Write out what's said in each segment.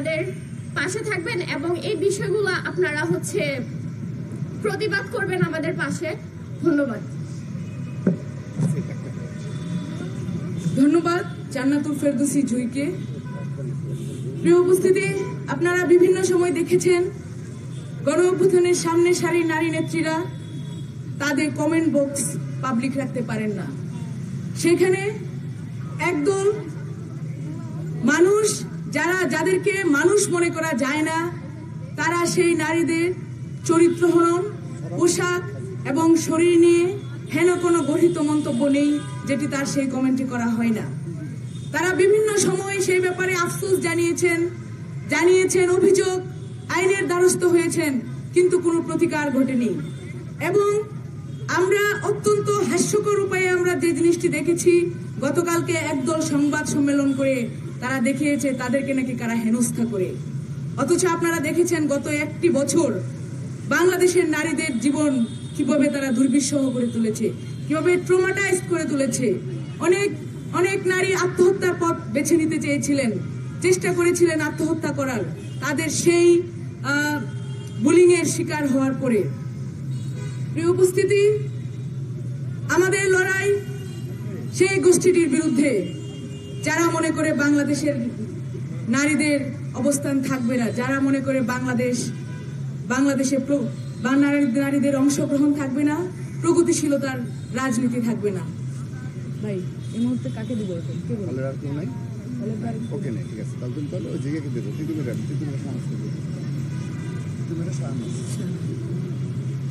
আমাদের পাশে থাকবেন এবং এই বিষয়গুলো আপনারা প্রতিবাদ করবেন আমাদের পাশে। ধন্যবাদ। ধন্যবাদ জান্নাতুল ফেরদৌসী জুইকে। প্রিয় উপস্থিতি, আপনারা বিভিন্ন সময় দেখেছেন গণ অভ্যুত্থানের সামনে সারির নারী নেত্রীরা তাদের কমেন্ট বক্স পাবলিক রাখতে পারেন না। সেখানে একদল মানুষ যাদেরকে মানুষ মনে করা যায় না, তারা সেই নারীদের চরিত্র হনন, পোশাক এবং শরীর নিয়ে হেন কোনো গঠিত মন্তব্য নেই যেটি তার সেই কমেন্টে করা হয় না। তারা বিভিন্ন সময় সেই ব্যাপারে আফসোস জানিয়েছেন, অভিযোগ আইনের দ্বারস্থ হয়েছেন, কিন্তু কোনো প্রতিকার ঘটেনি। এবং আমরা অত্যন্ত হাস্যকর উপায়ে আমরা যে জিনিসটি দেখেছি, গতকালকে একদল সংবাদ সম্মেলন করে তারা দেখিয়েছে তাদেরকে নাকি কারা হেনস্থা করে। অথচ আপনারা দেখেছেন গত একটি বছর বাংলাদেশের নারীদের জীবন কিভাবে তারা দুর্বিষহ করে তুলেছে, কিভাবে ট্রমাটাইজ করে তুলেছে। অনেক নারী আত্মহত্যার পথ বেছে নিতে চেয়েছিলেন, চেষ্টা করেছিলেন আত্মহত্যা করার, তাদের সেই বুলিং এর শিকার হওয়ার পরে। প্রিয় উপস্থিতি, আমাদের লড়াই সেই গোষ্ঠীটির বিরুদ্ধে যারা মনে করে বাংলাদেশের নারীদের অবস্থান থাকবে না, যারা মনে করে বাংলাদেশে নারীদের অংশগ্রহণ থাকবে না, প্রগতিশীলতার রাজনীতি থাকবে না। ভাই এই মুহূর্তে কাকে দিব?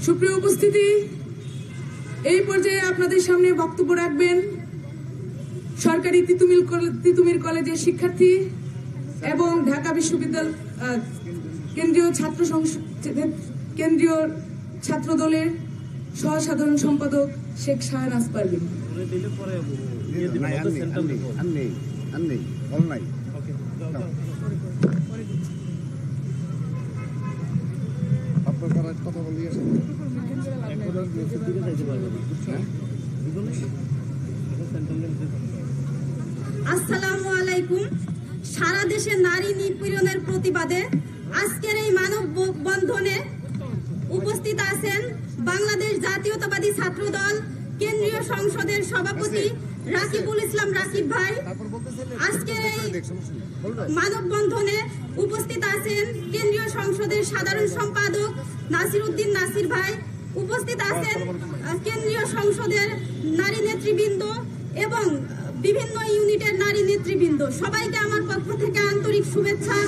সুপ্রিয় উপস্থিতি, এই পর্যায়ে আপনাদের সামনে বক্তব্য রাখবেন সরকারি তিতুমির কলেজের শিক্ষার্থী এবং ঢাকা বিশ্ববিদ্যালয় কেন্দ্রীয় ছাত্র দলের সহসাধারণ সম্পাদক শেখ শাহনাজ পারভীন। আসসালামু আলাইকুম। সারা দেশে নারী নিপীড়নের প্রতিবাদে আজকের এই মানববন্ধনে উপস্থিত আছেন বাংলাদেশ জাতীয়তাবাদী ছাত্র দল কেন্দ্রীয় সংসদের সভাপতি রাকিবুল ইসলাম রাকিব ভাই। আজকের এই মানববন্ধনে উপস্থিত আছেন কেন্দ্রীয় সংসদের সাধারণ সম্পাদক নাসির উদ্দিন নাসির ভাই। উপস্থিত আছেন কেন্দ্রীয় সংসদের নারী নেতৃবৃন্দ এবং বিভিন্ন ইউনিটের নারী নেতৃবৃন্দ। সবাইকে আমার পক্ষ থেকে আন্তরিক শুভেচ্ছা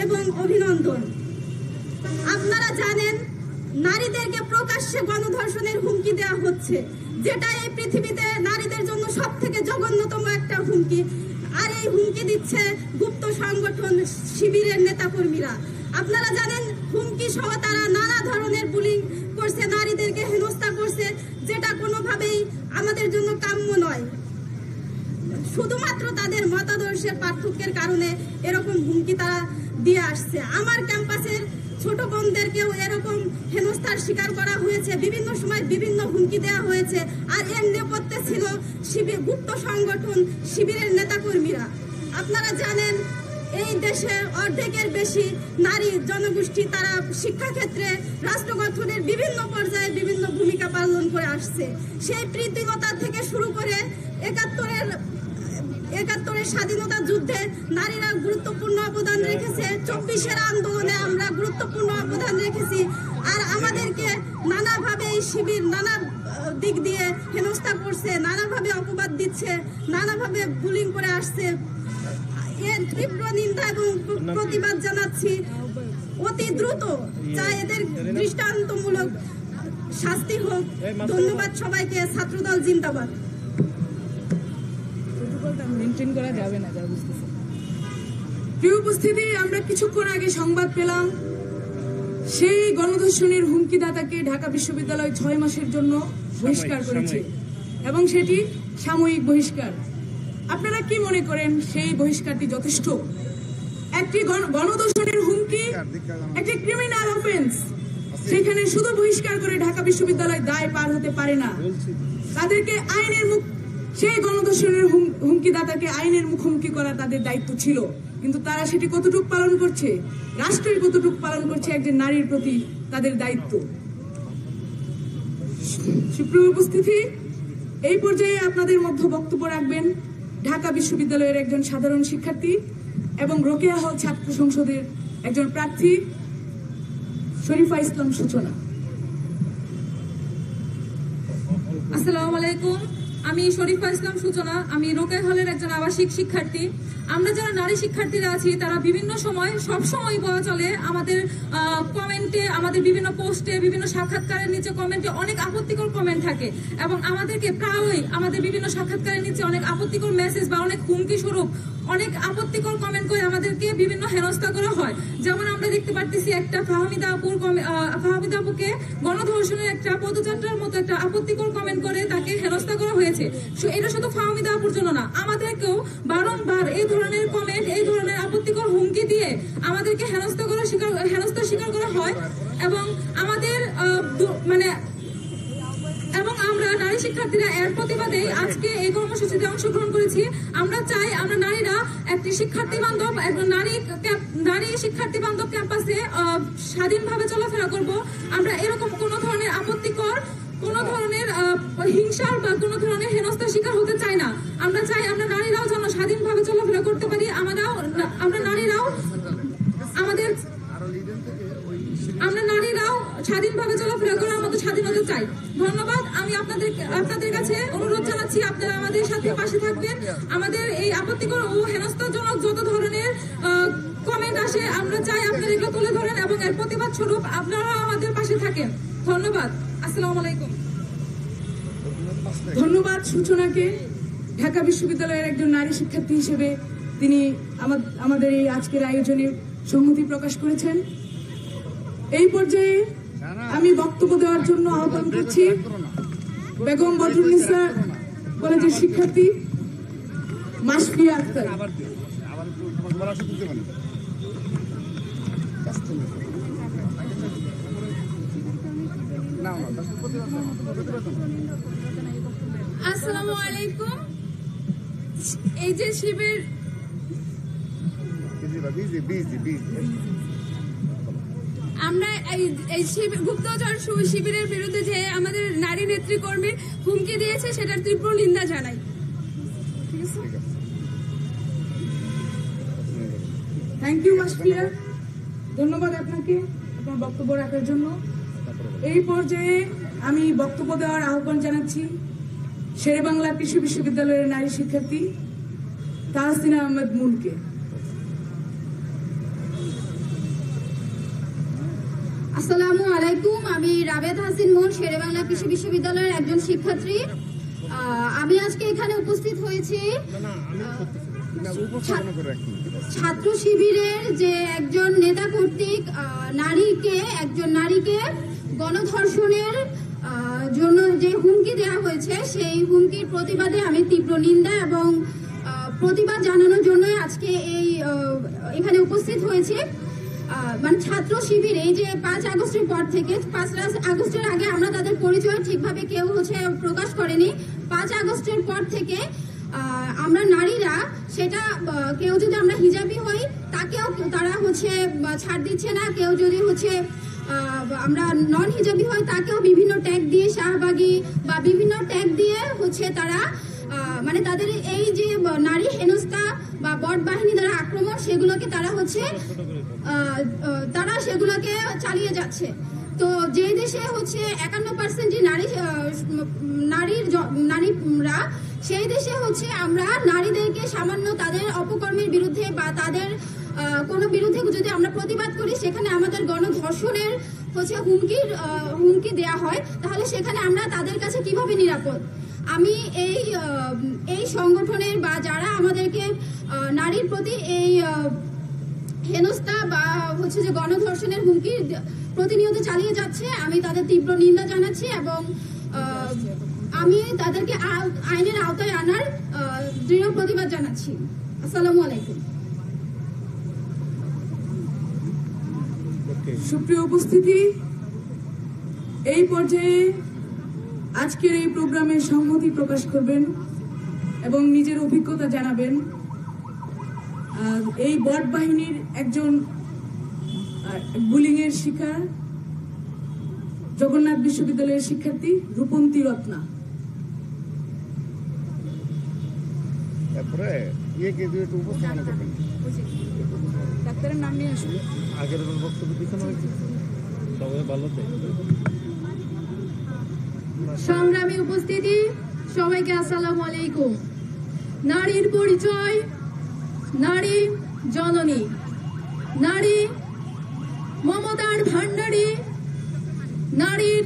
এবং অভিনন্দন। আপনারা জানেন নারীদেরকে প্রকাশ্যে গণধর্ষণের হুমকি দেওয়া হচ্ছে, যেটা এই পৃথিবীতে নারীদের জন্য সব থেকে জঘন্যতম একটা হুমকি। আর এই হুমকি দিচ্ছে গুপ্ত সংগঠন শিবিরের নেতাকর্মীরা। আপনারা জানেন হুমকি সহ তারা নানা ধরনের বুলিং করছে, নারীদেরকে হেনস্থা করছে, যেটা কোনোভাবেই আমাদের জন্য কাম্য নয়। শুধুমাত্র তাদের মতাদর্শের পার্থক্যের কারণে এরকম হুমকি তারা দিয়ে আসছে। আমার ক্যাম্পাসের ছোট বোনদেরকেও এরকম হেনস্থার শিকার করা হয়েছে, বিভিন্ন সময় বিভিন্ন হুমকি দেওয়া হয়েছে। আর এর নেপথ্যে ছিল গুপ্ত সংগঠন শিবিরের নেতাকর্মীরা। আপনারা জানেন এই দেশে অর্ধেকের বেশি নারী জনগোষ্ঠী, তারা শিক্ষাক্ষেত্রে রাষ্ট্র গঠনের বিভিন্ন পর্যায়ে বিভিন্ন ভূমিকা পালন করে আসছে। সেই প্রীতিলতা থেকে শুরু করে একাত্তরের স্বাধীনতা যুদ্ধে নারীরা গুরুত্বপূর্ণ অবদান রেখেছে। 24-এর আন্দোলনে আমরা গুরুত্বপূর্ণ অবদান রেখেছি। আর আমাদেরকে নানাভাবে এই শিবির নানা দিক দিয়ে হেনস্থা করছে, নানাভাবে অপবাদ দিচ্ছে, নানাভাবে বুলিং করে আসছে। এর তীব্র নিন্দা এবং প্রতিবাদ জানাচ্ছি। অতি দ্রুত চাই এদের দৃষ্টান্তমূলক শাস্তি হোক। ধন্যবাদ সবাইকে। ছাত্রদল জিন্দাবাদ। প্রিয় উপস্থিতি, আমরা কিছুক্ষণ আগে সংবাদ পেলাম সেই গণধর্ষণের হুমকিদাতাকে ঢাকা বিশ্ববিদ্যালয় 6 মাসের জন্য বহিষ্কার করেছে এবং সেটি সাময়িক বহিষ্কার। আপনারা কি মনে করেন সেই বহিষ্কারটি যথেষ্ট? একটি গণধর্ষণের হুমকি একটি ক্রিমিনাল অফেন্স, সেখানে শুধু বহিষ্কার করে ঢাকা বিশ্ববিদ্যালয় দায় পার হতে পারে না। তাদেরকে সেই গণধর্ষণের হুমকিদাতাকে আইনের মুখোমুখি করা তাদের দায়িত্ব ছিল কিন্তু তারা সেটি কতটুকু পালন করছে, রাষ্ট্রের কতটুকু পালন করছে একজন নারীর প্রতি তাদের দায়িত্ব। সুপ্রিয় উপস্থিতি, এই পর্যায়ে আপনাদের মধ্যে বক্তব্য রাখবেন ঢাকা বিশ্ববিদ্যালয়ের একজন সাধারণ শিক্ষার্থী এবং রোকেয়া হল ছাত্র সংসদের একজন প্রার্থী শরীফা ইসলাম সূচনা। আসসালামু আলাইকুম, আমি শরীফা ইসলাম সূচনা। আমি রোকেয়া হলের একজন আবাসিক শিক্ষার্থী। আমরা যারা নারী শিক্ষার্থীরা আছি তারা বিভিন্ন সময়, সব সময় বলা চলে, আমাদের কমেন্টে, আমাদের বিভিন্ন পোস্টে, বিভিন্ন সাক্ষাৎকারের নিচে কমেন্টে অনেক আপত্তিকর কমেন্ট থাকে এবং আমাদেরকে প্রায়ই আমাদের বিভিন্ন সাক্ষাৎকারের নিচে অনেক আপত্তিকর মেসেজ বা অনেক হুমকি স্বরূপ অনেক আপত্তিকর কমেন্ট করে আমাদেরকে বিভিন্ন হেনস্থা করা হয়। যেমন আমরা দেখতে পারতেছি একটা ফাহমিদা আপুকে গণধর্ষণের একটা পদযাত্রার মতো একটা আপত্তিকর কমেন্ট করে তাকে হেনস্থা করা হয়েছে। এটা শুধু ফাহমিদা আপুর জন্য না, আমাদেরকেও বারংবার এই ধরনের কমেন্ট, এই ধরনের আপত্তিকর হুমকি দিয়ে আমাদেরকে হেনস্থা স্বীকার করা হয় এবং আমাদের এবং আমরা নারী শিক্ষার্থীরা এর প্রতিবাদে আজকে এই কর্মসূচিতে অংশগ্রহণ করেছি। আমরা চাই আমরা নারীরা একটি শিক্ষার্থী বান্ধব, একজন নারী শিক্ষার্থী বান্ধব ক্যাম্পাসে স্বাধীনভাবে চলাফেরা করব। আমরা এরকম কোনো ধরনের আপত্তিকর, কোনো ধরনের হিংসার বা কোনো ধরনের হেনস্থার শিকার হতে চাই না। আমরা চাই আমরা নারীরাও যেন স্বাধীনভাবে চলাফেরা করতে পারি। আমরা নারীরাও স্বাধীনভাবে চলাফেরা করার মতো স্বাধীনতা চাই। ধন্যবাদ। আমি আপনাদের কাছে অনুরোধ জানাচ্ছি আপনারা আমাদের সাথে পাশে থাকবেন। আমাদের এই আপত্তিকর ও হেনস্থাজনক যত ধরনের কমেন্ট আসে আমরা চাই আপনারা এগুলো তুলে ধরেন এবং এর প্রতিবাদ স্বরূপ আপনারা আমাদের পাশে থাকেন। ধন্যবাদ। আসসালামু আলাইকুম। ধন্যবাদ সূচনাকে। ঢাকা বিশ্ববিদ্যালয়ের একজন নারী শিক্ষার্থী হিসেবে তিনি আমাদের এই আজকের আয়োজনে সংহতি প্রকাশ করেছেন। এই পর্যায়ে আমি বক্তব্য দেওয়ার জন্য আহ্বান করছি বেগম বদরুন্নিসা কলেজের শিক্ষার্থী মাশফিয়া আক্তার। আসসালামু আলাইকুম। এই যে শিবির, আমরা এই গুপ্তচর শিবিরের বিরুদ্ধে যে আমাদের নারী নেত্রীকর্মীর হুমকি দিয়েছে সেটার তীব্র নিন্দা জানাই। থ্যাংক ইউ মাশফিয়া, ধন্যবাদ আপনাকে আপনার বক্তব্য রাখার জন্য। এই পর্যায়ে আমি বক্তব্য দেওয়ার আহ্বান জানাচ্ছি শেরেবাংলা কৃষি বিশ্ববিদ্যালয়ের নারী শিক্ষার্থী তাহসিনা আহমেদ মুনকে। আসসালামু আলাইকুম, আমি রাবেদ হাসিন মুন, শেরেবাংলা কৃষি বিশ্ববিদ্যালয়ের একজন শিক্ষার্থী। আমি আজকে এখানে উপস্থিত হয়েছি ছাত্র শিবিরের যে একজন নেতা কর্তৃক একজন নারীকে গণধর্ষণের জন্য যে হুমকি দেওয়া হয়েছে সেই হুমকির প্রতিবাদে আমি তীব্র নিন্দা এবং প্রতিবাদ জানানোর জন্য আজকে এখানে উপস্থিত হয়েছি। মানে ছাত্র শিবির এই যে 5 আগস্টের পর থেকে, 5 আগস্টের আগে আমরা তাদের পরিচয় ঠিকভাবে কেউ প্রকাশ করেনি। 5 আগস্টের পর থেকে আমরা নারীরা সেটা কেউ যদি আমরা হিজাবি হই তাকেও তারা ছাড় দিচ্ছে না, কেউ যদি আমরা নন হিজাবি হয় তাকেও বিভিন্ন ট্যাগ দিয়ে শাহবাগী বা বিভিন্ন ট্যাগ দিয়ে তারা মানে তাদের এই যে নারী হেনস্থা বা বট বাহিনী দ্বারা আক্রমণ সেগুলোকে তারা সেগুলোকে চালিয়ে যাচ্ছে। তো যে দেশে 51% নারীরা, সেই দেশে আমরা নারীদেরকে সামান্য তাদের অপকর্মের বিরুদ্ধে বা তাদের কোনো বিরুদ্ধে যদি আমরা প্রতিবাদ করি সেখানে আমাদের গণধর্ষণের হুমকি দেয়া হয়, তাহলে সেখানে আমরা তাদের কাছে কিভাবে নিরাপদ? আমি এই সংগঠনের বা যারা আমাদেরকে নারীর প্রতি এই হেনস্থা বা যে গণধর্ষণের হুমকি প্রতিনিয়ত চালিয়ে যাচ্ছে, আমি তাদের তীব্র নিন্দা জানাচ্ছি এবং আমি তাদেরকে আইনের আওতায় আনার দৃঢ় প্রতিবাদ জানাচ্ছি। আসসালামু আলাইকুম। সুপ্রিয় উপস্থিতি, এই পর্যায়ে আজকের এই প্রোগ্রামের সংহতি প্রকাশ করবেন এবং নিজের অভিজ্ঞতা জানাবেন এই বট বাহিনীর একজন বুলিং এর শিকার জগন্নাথ বিশ্ববিদ্যালয়ের শিক্ষার্থী রূপন্তী রত্না। তারপরে ইয়েকে দুই একটু উপস্থাপনা করবেন। ডাক্তারের নাম নিয়ে আসুন। আগের বক্তব্য দিতে না সবাই ভালো সংগ্রামী উপস্থিতি, সবাইকে আসসালামু আলাইকুম। নারীর পরিচয়, নারী জননী, নারী মমতার ভান্ডারী, নারীর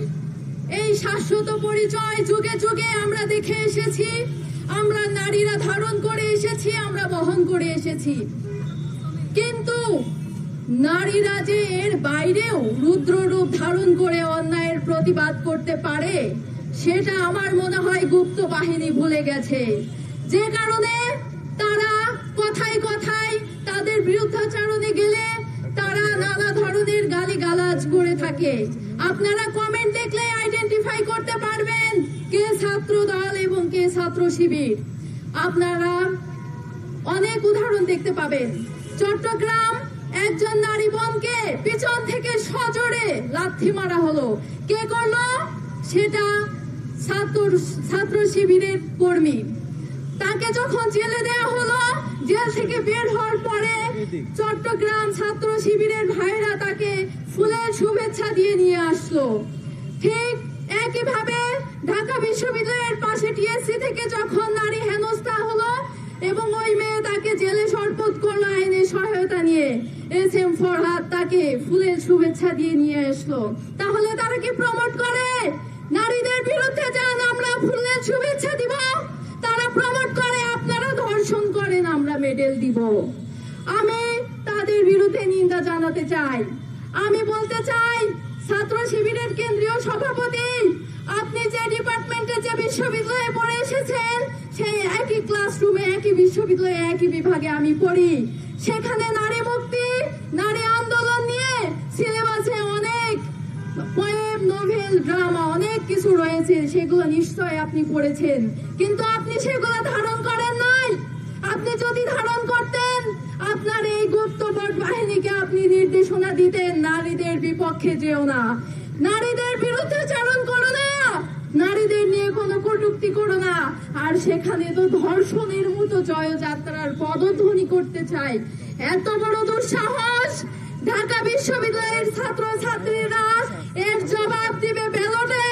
এই শাশ্বত পরিচয় যুগে যুগে আমরা দেখে এসেছি, আমরা নারীরা ধারণ করে এসেছি, আমরা বহন করে এসেছি। কিন্তু নারীরা যে এর বাইরেও রুদ্র রূপ ধারণ করে অন্যায়ের প্রতিবাদ করতে পারে, সেটা আমার মনে হয় গুপ্ত বাহিনী ভুলে গেছে। যে কারণে তারা কথায় কথায় তাদের বিরুদ্ধাচরণে গেলে তারা নানা ধরনের গালিগালাজ করে থাকে। আপনারা কমেন্ট দেখলে আইডেন্টিফাই করতে পারবেন কে ছাত্র দল এবং কে ছাত্র শিবির। আপনারা অনেক উদাহরণ দেখতে পাবেন। চট্টগ্রাম একজন নারী বোনকে পিছন থেকে সজোরে লাথি মারা হলো। কে করলো সেটা? ছাত্র শিবিরের কর্মী। তাকে যখন জেলে দেওয়া হলো, জেল থেকে বের হওয়ার পরে চট্টগ্রাম ছাত্র শিবিরের ভাইরা তাকে ফুলের শুভেচ্ছা দিয়ে নিয়ে আসলো। ঠিক একইভাবে ঢাকা বিশ্ববিদ্যালয়ের পাশে টিএসসি থেকে যখন নারী হেনস্থা হলো এবং ওই মেয়ে তাকে জেলে শরবত করলো আইনের সহায়তা নিয়ে, SM ফরহাদ তাকে ফুলের শুভেচ্ছা দিয়ে নিয়ে আসলো। তাহলে তারা কি প্রমোট করে নারীদের বিরুদ্ধে যান আমরা ফুলের শুভেচ্ছা দিব? তারা প্রমোট করে আপনারা ধর্ষণ করেন আমরা মেডেল দিব। আমি তাদের বিরুদ্ধে নিন্দা জানাতে চাই। আমি বলতে চাই, ছাত্র শিবিরের কেন্দ্রীয় সভাপতি, আপনি যে ডিপার্টমেন্টে যে বিশ্ববিদ্যালয়ে পড়ে এসেছেন, সেই একই ক্লাসরুমে একই বিশ্ববিদ্যালয়ে একই বিভাগে আমি পড়ি। সেখানে নারী মুক্তি, নারী আন্দোলন নিয়ে সিলেবাসে অনেক পোয়েম, নোভেল, ড্রামা অনেক কিছু রয়েছে, সেগুলো নিশ্চয় আপনি পড়েছেন, কিন্তু আপনি সেগুলো ধারণ করেন নাই। আপনি যদি ধারণ করতেন, আপনার এই গুপ্তবট বাহিনীকে আপনি নির্দেশনা দিতেন নারীদের বিপক্ষে যেও না, নারীদের বিরুদ্ধে চারণ করো না, নারীদের নিয়ে কোনো কটূক্তি করো না। আর সেখানে তো ধর্ষণের মতো জয়যাত্রার পদধ্বনি করতে চাই। এত বড় দুঃসাহস! ঢাকা বিশ্ববিদ্যালয়ের ছাত্র ছাত্রীরা এর জবাব দিবে ব্যালটে,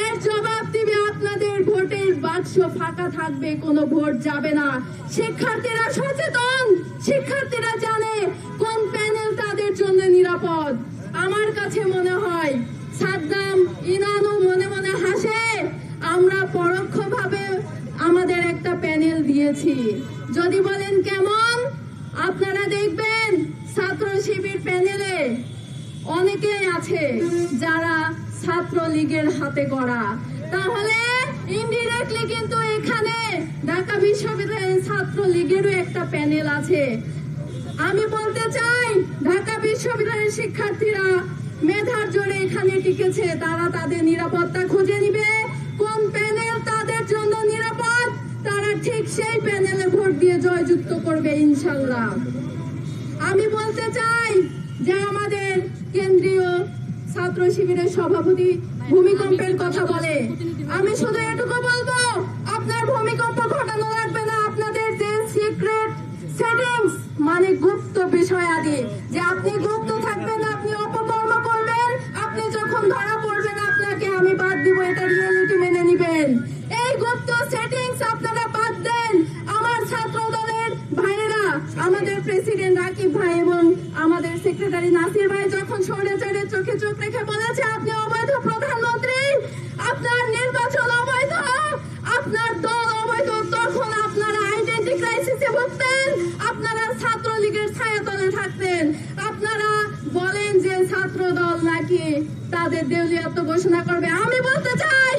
এর জবাব দিবে আপনাদের ভোটের বাক্স ফাঁকা থাকবে, কোনো ভোট যাবে না। শিক্ষার্থীরা সচেতন, শিক্ষার্থীরা জানে কোন প্যানেল তাদের জন্য নিরাপদ। আমার কাছে মনে হয় সাদ্দাম ইনানু মনে মনে হাসে, আমরা পরোক্ষভাবে আমাদের একটা প্যানেল দিয়েছি। যদি বলেন কেমন, আপনারা দেখবেন ছাত্র শিবির প্যানেলে অনেকেই আছে যারা ছাত্রলীগের হাতে গড়া। তাহলে ইনডিরেক্টলি কিন্তু এখানে ঢাকা বিশ্ববিদ্যালয়ের ছাত্রলীগেরও একটা প্যানেল আছে। আমি বলতে চাই, ঢাকা বিশ্ববিদ্যালয়ের শিক্ষার্থীরা মেধার জোরে এখানে টিকেছে, তারা তাদের নিরাপত্তা খুঁজে নিবে। কোন প্যানেল তাদের জন্য নিরাপদ, তারা ঠিক সেই প্যানেলে ভোট দিয়ে জয়যুক্ত করবে ইনশাল্লাহ। আমি বলতে চাই যে আমাদের কেন্দ্রীয় ছাত্র শিবিরের সভাপতি ভূমিকম্পের কথা বলে, আমি শুধু এটুকু বলবো, আপনার ভূমিকম্প ঘটানো লাগবে না। আপনাদের যে সিক্রেট সেটিংস মানে গুপ্ত বিষয় আদি, যে আপনি গুপ্ত থাকবেন, আপনি অপকর্ম করবেন, আপনি যখন ধরা পড়বেন আপনাকে আমি বাদ দিব, এটা রিয়েলিটি মেনে নিবেন। এই গুপ্ত সেটিংস আপনারা বাদ দেন। আমার ছাত্র দলের ভাইয়েরা, আমাদের প্রেসিডেন্ট রাকিব ভাই এবং আমাদের সেক্রেটারি নাসির ভাই যখন স্বৈরাচারের চোখে চোখ রেখে বলেছে আপনি অবৈধ প্রধানমন্ত্রী, আপনার নির্বাচন অবৈধ, আপনার দল অবৈধ, তখন আপনারা আইডেন্টি ক্রাইসিসে ভুগতেন, আপনারা ছাত্রলীগের ছায়াতলে থাকতেন। আপনারা বলেন যে ছাত্র দল নাকি তাদের দেউলিয়াত্ব ঘোষণা করবে। আমি বলতে চাই,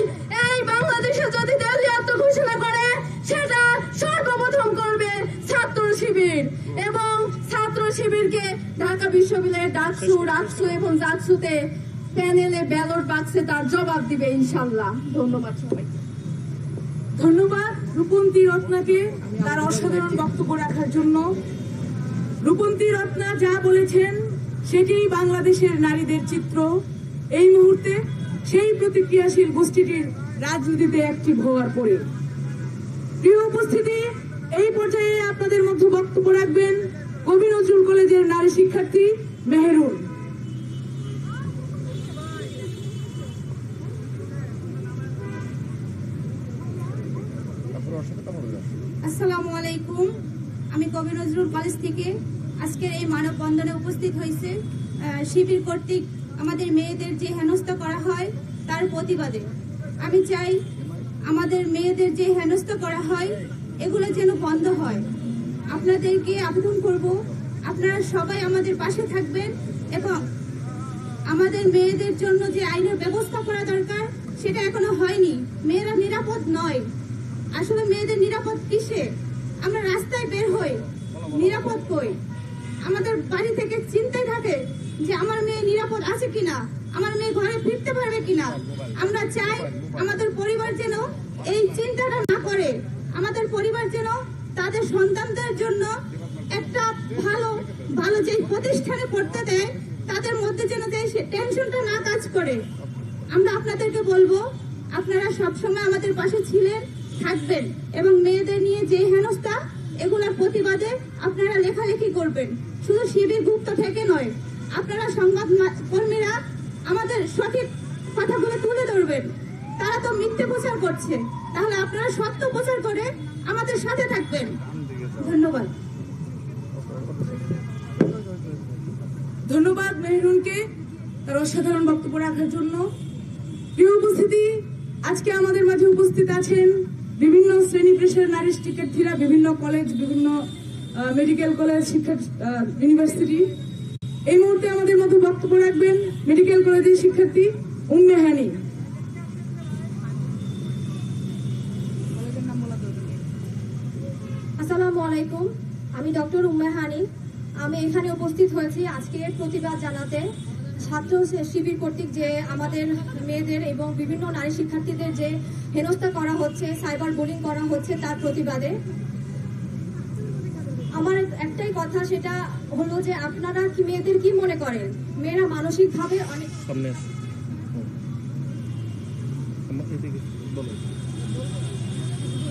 এই বাংলাদেশে যদি দেউলিয়াত্ব ঘোষণা করে, সেটা সর্বপ্রথম করবে ছাত্র শিবির। এবং ছাত্র শিবিরকে ঢাকা বিশ্ববিদ্যালয়ের ডাকসু এবং জাকসুতে প্যানেলে ব্যালট বাক্সে তার জবাব দিবে ইনশাল্লাহ। ধন্যবাদ সবাইকে। ধন্যবাদ রূপন্তী রত্নাকে তার অসাধারণ বক্তব্য রাখার জন্য। রূপন্তী রত্না যা বলেছেন সেটি বাংলাদেশের নারীদের চিত্র। এই মুহূর্তে সেই প্রতিক্রিয়াশীল গোষ্ঠীটির রাজনীতিতে অ্যাক্টিভ হওয়ার পরে। প্রিয় উপস্থিতি, এই পর্যায়ে আপনাদের মধ্যে বক্তব্য রাখবেন কবি নজরুল কলেজের নারী শিক্ষার্থী মেহেরুন। আসসালামু আলাইকুম। আমি কবি নজরুল কলেজ থেকে আজকের এই মানববন্ধনে উপস্থিত হয়েছে শিবির কর্তৃক আমাদের মেয়েদের যে হেনস্থা করা হয় তার প্রতিবাদে। আমি চাই আমাদের মেয়েদের যে হেনস্থা করা হয় এগুলো যেন বন্ধ হয়। আপনাদেরকে আবেদন করব, আপনারা সবাই আমাদের পাশে থাকবেন এবং আমাদের মেয়েদের জন্য যে আইনের ব্যবস্থা করা দরকার সেটা এখনো হয়নি। মেয়েরা নিরাপদ নয়। আসলে মেয়েদের নিরাপদ কিসে? আমরা রাস্তায় বের হই, নিরাপদ কই? আমাদের বাড়ি থেকে চিন্তায় থাকে যে আমার মেয়ে নিরাপদ আছে কিনা, আমার মেয়ে ঘরে ফিরতে পারবে কিনা। আমরা চাই আমাদের পরিবার যেন এই চিন্তাটা না করে, আমাদের পরিবার যেন তাদের সন্তানদের জন্য একটা ভালো ভালো যে প্রতিষ্ঠানে পড়তে দেয় তাদের মধ্যে যেন টেনশনটা না কাজ করে। আমরা আপনাদেরকে বলবো, আপনারা সবসময় আমাদের পাশে ছিলেন, থাকবেন এবং মেয়েদের নিয়ে যে হেনস্থা এগুলোর প্রতিবাদে আপনারা লেখালেখি করবেন। শুধু শিবির গুপ্ত থেকে নয়, আপনারা সংবাদ কর্মীরা আমাদের সঠিক কথাগুলো তুলে ধরবেন। তারা তো মিথ্যে প্রচার করছে, তাহলে আপনারা সত্য প্রচার করে আমাদের সাথে থাকবেন। ধন্যবাদ। ধন্যবাদ মেহেরুনকে তার অসাধারণ বক্তব্য রাখার জন্য। প্রিয় উপস্থিতি, আজকে আমাদের মাঝে উপস্থিত আছেন বিভিন্ন শ্রেণী পেশার নারী শিক্ষার্থীরা, বিভিন্ন কলেজ, বিভিন্ন মেডিকেল কলেজ, ইউনিভার্সিটি। এই মুহূর্তে আমাদের মধ্যে বক্তব্য রাখবেন মেডিকেল কলেজের শিক্ষার্থী উম্মে হানি। আসসালামু আলাইকুম। আমি ডক্টর উম্মে হানি। আমি এখানে উপস্থিত হয়েছি আজকে প্রতিবাদ জানাতে ছাত্র শিবির কর্তৃক যে আমাদের মেয়েদের এবং বিভিন্ন নারী শিক্ষার্থীদের যে হেনস্থা করা হচ্ছে, সাইবার বুলিং করা হচ্ছে তার প্রতিবাদে। আমার একটাই কথা, সেটা হলো যে আপনারা কি মেয়েদের কি মনে করেন মেয়েরা মানসিকভাবে অনেক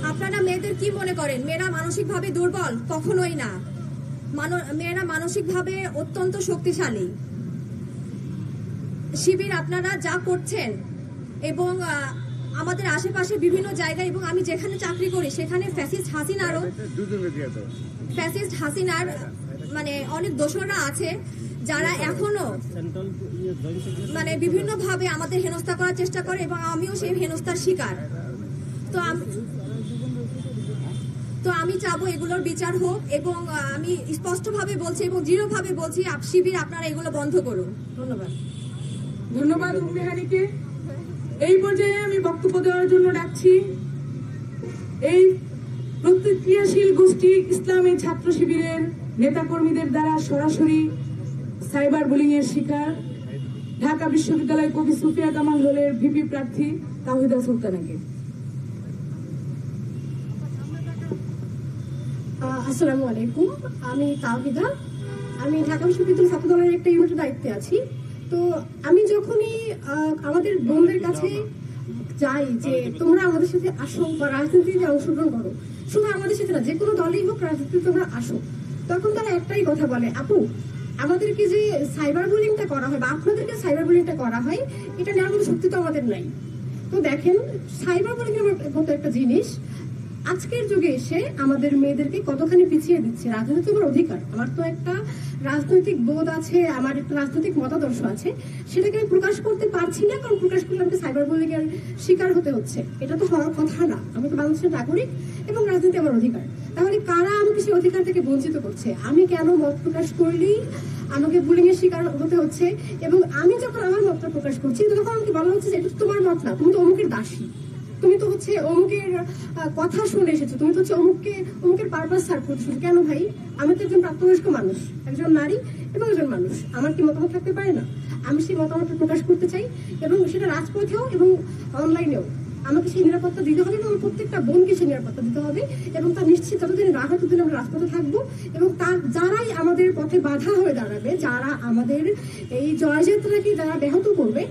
আপনারা মেয়েদের কি মনে করেন মেয়েরা মানসিকভাবে দুর্বল? কখনোই না। মেয়েরা মানসিকভাবে অত্যন্ত শক্তিশালী। শিবির আপনারা যা করছেন এবং আমাদের আশেপাশে বিভিন্ন জায়গায় এবং আমি যেখানে চাকরি করি সেখানে ফ্যাসিস্ট হাসিনার মানে অনেক দোসররা আছে যারা এখনো মানে বিভিন্ন ভাবে আমাদের হেনস্থা করার চেষ্টা করে এবং আমিও সেই হেনস্থার শিকার। তো আমি চাবো এগুলোর বিচার হোক এবং আমি স্পষ্টভাবে বলছি এবং দৃঢ়ভাবে বলছি শিবির আপনারা এগুলো বন্ধ করুন। ধন্যবাদ। ধন্যবাদ উম্মে হানিকে। এই পর্যায়ে আমি বক্তব্য দেওয়ার জন্য ডাকছি এই প্রতিক্রিয়াশীল গোষ্ঠী ইসলামী ছাত্র শিবিরের নেতাকর্মীদের দ্বারা সরাসরি সাইবার বুলিং এর শিকার ঢাকা বিশ্ববিদ্যালয় কবি সুফিয়া কামাল হলের ভিপি প্রার্থী তাওহিদা সুলতানাকে। আসসালামু আলাইকুম। আমি তাওহিদা। আমি ঢাকা বিশ্ববিদ্যালয় ছাত্র দলের একটা ইউনিটের দায়িত্বে আছি। তো আমি যখনই আমাদের বোনদের কাছে যাই যে তোমরা আমাদের সাথে আসো বা রাজনীতিতে অংশগ্রহণ করো, শুধু আমাদের সাথে না, যে কোনো দলেই হোক রাজনীতিতে তোমরা আসো, তখন তারা একটাই কথা বলে, আপু আমাদেরকে যে সাইবার বুলিংটা করা হয় বা আপনাদেরকে সাইবার বুলিংটা করা হয় এটা নেওয়ার কোনো শক্তি তো আমাদের নাই। তো দেখেন, সাইবার বুলিং এর মতো একটা জিনিস আজকের যুগে এসে আমাদের মেয়েদেরকে কতখানি পিছিয়ে দিচ্ছে। রাজনীতি আমার অধিকার, আমার তো একটা রাজনৈতিক বোধ আছে, আমার একটা রাজনৈতিক মতাদর্শ আছে, সেটাকে আমি প্রকাশ করতে পারছি না, কারণ প্রকাশ করলে আমাকে সাইবার বুলিং এর শিকার হতে হচ্ছে। এটা তো হওয়ার কথা না। আমি তো বাংলাদেশের নাগরিক এবং রাজনীতি আমার অধিকার। তাহলে কারা আমাকে সেই অধিকার থেকে বঞ্চিত করছে? আমি কেন মত প্রকাশ করলেই আমাকে বুলিং এর শিকার হতে হচ্ছে? এবং আমি যখন আমার মতটা প্রকাশ করছি তখন আমাকে বলা হচ্ছে যে এটা তো তোমার মত না, তুমি তো অমুকের দাসী, তুমি তো হচ্ছে অমুকের কথা শুনে এসেছো, তুমি তো হচ্ছে অমুকের পারপাস সার্ভ করছো। কেন ভাই? আমি তো একজন প্রাপ্তবয়স্ক মানুষ, একজন নারী এবং একজন মানুষ। আমার কি মতামত থাকতে পারে না? আমি সেই মতামতটা প্রকাশ করতে চাই এবং সেটা রাজপথেও এবং অনলাইনেও আমাকে সেই নিরাপত্তা দিতে হবে এবং প্রত্যেকটা বোনকে সেই নিরাপত্তা দিতে হবে এবং তা নিশ্চিত যতদিন না হয় ততদিন আমরা রাজপথে থাকবো এবং তার যারাই আমাদের পথে বাধা হয়ে দাঁড়াবে, যারা আমাদের এই জয়যাত্রাকে যারা ব্যাহত করবে,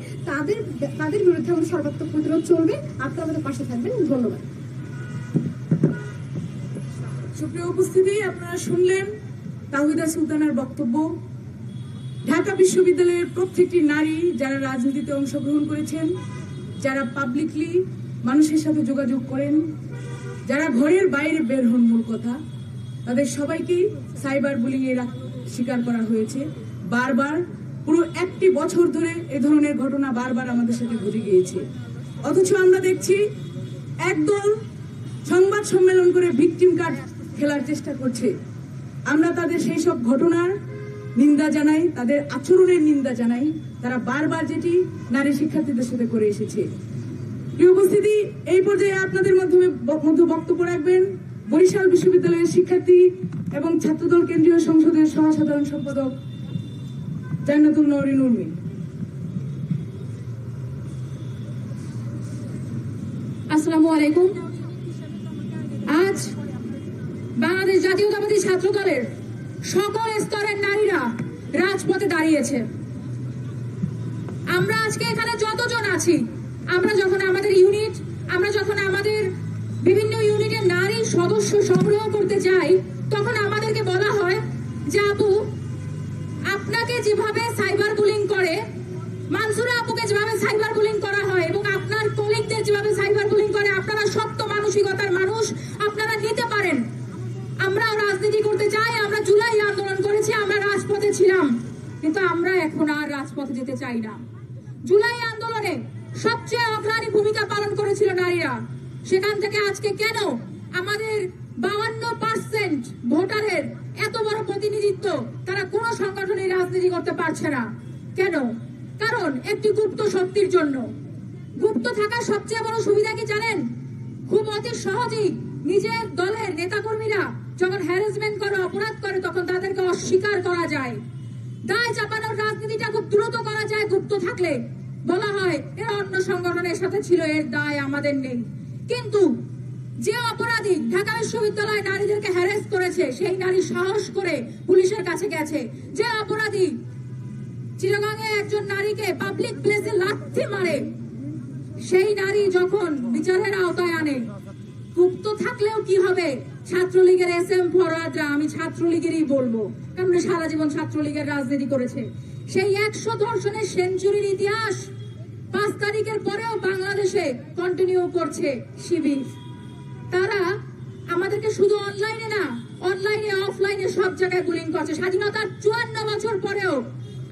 তাদের বিরুদ্ধে আমাদের সর্বাত্মক প্রতিরোধ চলবে। আপনারা আমাদের পাশে থাকবেন। ধন্যবাদ। সুপ্রিয় উপস্থিতি, আপনারা শুনলেন তাওহিদা সুলতানার বক্তব্য। ঢাকা বিশ্ববিদ্যালয়ের প্রত্যেকটি নারী যারা রাজনীতিতে অংশগ্রহণ করেছেন, যারা পাবলিকলি মানুষের সাথে যোগাযোগ করেন, যারা ঘরের বাইরে বের হন, মূল কথা তাদের সবাইকেই সাইবার বুলিং এর শিকার করা হয়েছে। বারবার পুরো একটি বছর ধরে এ ধরনের ঘটনা বারবার আমাদের সাথে ঘটে গিয়েছে। অথচ আমরা দেখছি একদল সংবাদ সম্মেলন করে ভিকটিম কার্ড খেলার চেষ্টা করছে। আমরা তাদের সেই সব ঘটনার নিন্দা জানাই, তাদের আচরণের নিন্দা জানাই। তারা বারবার যেটি নারী শিক্ষার্থীদের সাথে করে এসেছে। প্রিয় উপস্থিতি, এই পর্যায়ে আপনাদের মধ্যে বক্তব্য রাখবেন বরিশাল বিশ্ববিদ্যালয়ের শিক্ষার্থী এবং ছাত্রদল কেন্দ্রীয় সংসদের সহসাধারণ সম্পাদক জান্নাতুল নওরিন উর্মি। আসসালামু আলাইকুম। আজ বাংলাদেশ জাতীয়তাবাদী ছাত্র দলের সকল স্তরের নারীরা রাজপথে দাঁড়িয়েছে। আমরা আজকে এখানে যতজন আছি, আমরা যখন আমাদের বিভিন্ন ইউনিটের নারী সদস্য সংগ্রহ করতে যাই, তখন আমাদেরকে বলা হয় যে আপু, আপনাকে যেভাবে সাইবার বুলিং করে, মানসুরা আপুকে যেভাবে সাইবার বুলিং করা হয় এবং আপনার কলিগদের যেভাবে সাইবার বুলিং করে, আপনারা শক্ত মানসিকতার মানুষ, আপনারা নিতে পারেন। আমরাও রাজনীতি করতে চাই, আমরা জুলাই আন্দোলন করেছি, আমরা রাজপথে ছিলাম, কিন্তু আমরা এখন আর রাজপথে যেতে চাই না। জুলাই আন্দোলনে সবচেয়ে অগ্রণী ভূমিকা পালন করেছিল নারীরা। সেখান থেকে আজকে কেন আমাদের 52% ভোটারের এত বড় প্রতিনিধিত্ব, তারা কোনো সংগঠনে রাজনীতি করতে পারছে না কেন? কারণ একটি গুপ্ত শক্তির জন্য। গুপ্ত থাকার সবচেয়ে বড় সুবিধা কি জানেন? খুব অতি সহজেই নিজের দলের নেতাকর্মীরা যখন হ্যারাসমেন্ট করে, অপরাধ করে, তখন তাদেরকে অস্বীকার করা যায়। দায় চাপানোর রাজনীতিটা খুব দ্রুত করা যায় গুপ্ত থাকলে। বলা হয় এরা অন্য সংগঠনের সাথে ছিল, এর দায় আমাদের নেই। কিন্তু যে অপরাধী ঢাকা বিশ্ববিদ্যালয়ে নারীদেরকে হ্যারাস করেছে, সেই নারী সাহস করে পুলিশের কাছে গেছে। যে অপরাধী চিটাগাংয়ে একজন নারীকে পাবলিক প্লেসে লাথি মারে, সেই নারী যখন বিচারের আওতায় আনে, গুপ্ত থাকলেও কি হবে? ছাত্রলীগের SM ফরওয়ার্ডরা, আমি ছাত্রলীগেরই বলবো, কারণ সারা জীবন ছাত্রলীগের রাজনীতি করেছে, সেই 100 ধর্ষণের সেঞ্চুরির ইতিহাস 5 তারিখের পরেও বাংলাদেশে কন্টিনিউ করছে শিবির। তারা আমাদেরকে শুধু অনলাইনে না, অনলাইনে অফলাইনে সব জায়গায় বুলিং করছে। স্বাধীনতার 54 বছর পরেও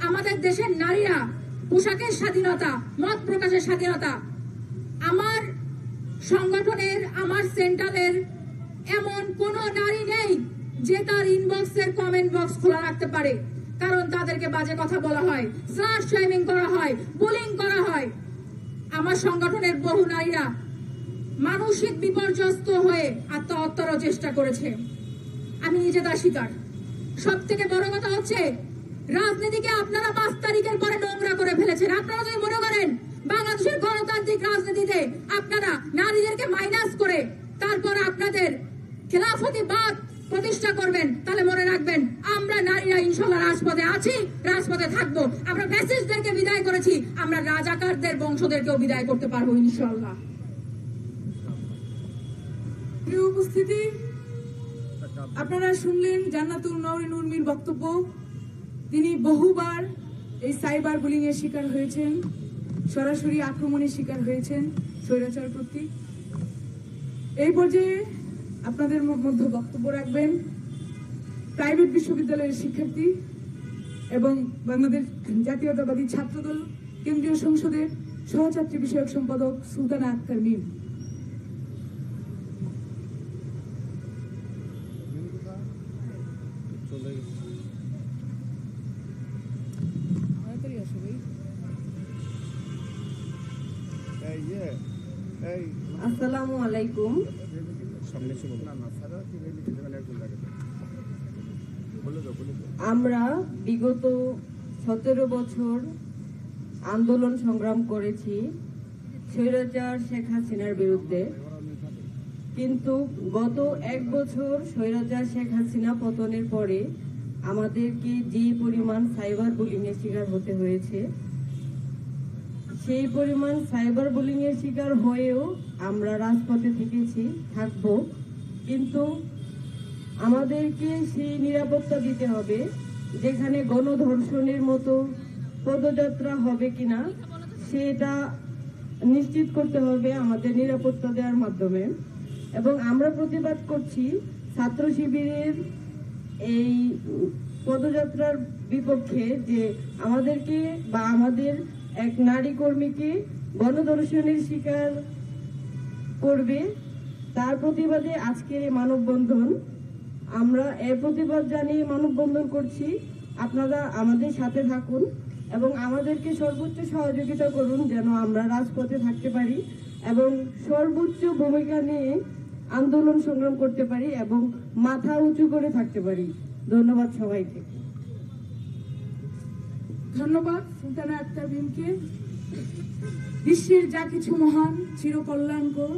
আমাদের দেশের নারীরা পোশাকের স্বাধীনতা, মত প্রকাশের স্বাধীনতা, আমার সংগঠনের, আমার সেন্টারের এমন কোন নারী নেই যে তার ইনবক্সের কমেন্ট বক্স খোলা রাখতে পারে, কারণ তাদেরকে বাজে কথা বলা হয়, স্লাট শেমিং করা হয়, বুলিং করা হয়। আমার সংগঠনের বহু নারীরা মানসিক বিপর্যস্ত হয়ে আত্মহত্যারও চেষ্টা করেছে। আমি নিজে তার শিকার। সব থেকে বড় কথা হচ্ছে, রাজনীতিকে আপনারা 5 তারিখের পরে নোংরা করে ফেলেছেন। আপনারা যদি মনে করেন বাংলাদেশের গণতান্ত্রিক রাজনীতিতে আপনারা নারীদেরকে মাইনাস করে তারপর আপনাদের খেলাফতিবাদ প্রতিষ্ঠা করবেন, তাহলে মনে রাখবেন আমরা নারীরা ইনশাল্লাহ রাজপথে আছি, রাজপথে থাকবো। আমরা ফ্যাসিস্টদেরকে বিদায় করেছি, আমরা রাজাকারদের বংশদেরকেও বিদায় করতে পারবো ইনশাল্লাহ। প্রিয় উপস্থিতি, আপনারা শুনলেন জান্নাতুল নওরিন উর্মির বক্তব্য। তিনি বহুবার এই সাইবার বুলিং এর শিকার হয়েছেন, সরাসরি আক্রমণের শিকার হয়েছেন স্বৈরাচার কর্তৃক। এই পর্যায়ে আপনাদের মধ্যে বক্তব্য রাখবেন প্রাইভেট বিশ্ববিদ্যালয়ের শিক্ষার্থী এবং বাংলাদেশ জাতীয়তাবাদী ছাত্রদল কেন্দ্রীয় সংসদের সহযাত্রী বিষয়ক সম্পাদক সুলতানা আক্তার মিম। আসসালামু আলাইকুম। আমরা বিগত 17 বছর আন্দোলন সংগ্রাম করেছি। স্বৈরাচার শেখ হাসিনার বিরুদ্ধে, কিন্তু গত 1 বছর স্বৈরাচার শেখ হাসিনা পতনের পরে আমাদেরকে যে পরিমাণ সাইবার বুলিং এর শিকার হতে হয়েছে, সেই পরিমাণ সাইবার বুলিং এর শিকার হয়েও আমরা রাজপথে থেকেছি, থাকবো, কিন্তু আমাদেরকে সেই নিরাপত্তা দিতে হবে যেখানে গণধর্ষণের মতো পদযাত্রা হবে কিনা সেটা নিশ্চিত করতে হবে আমাদের নিরাপত্তা দেওয়ার মাধ্যমে। এবং আমরা প্রতিবাদ করছি ছাত্র শিবিরের এই পদযাত্রার বিপক্ষে, যে আমাদেরকে বা আমাদের এক নারী কর্মীকে গণধর্ষণের শিকার করবে, তার প্রতিবাদে আজকের এই মানববন্ধন। আমরা এর প্রতিবাদ জানিয়ে মানববন্ধন করছি। আপনারা আমাদের সাথে থাকুন এবং আমাদেরকে সর্বোচ্চ সহযোগিতা করুন যেন আমরা রাজপথে থাকতে পারি এবং সর্বোচ্চ ভূমিকা নিয়ে আন্দোলন সংগ্রাম করতে পারি এবং মাথা উঁচু করে থাকতে পারি। ধন্যবাদ সবাইকে। ধন্যবাদ সুলতানা আক্তার বিনকে। বিশ্বের যা কিছু মহান চিরকল্যাণকর,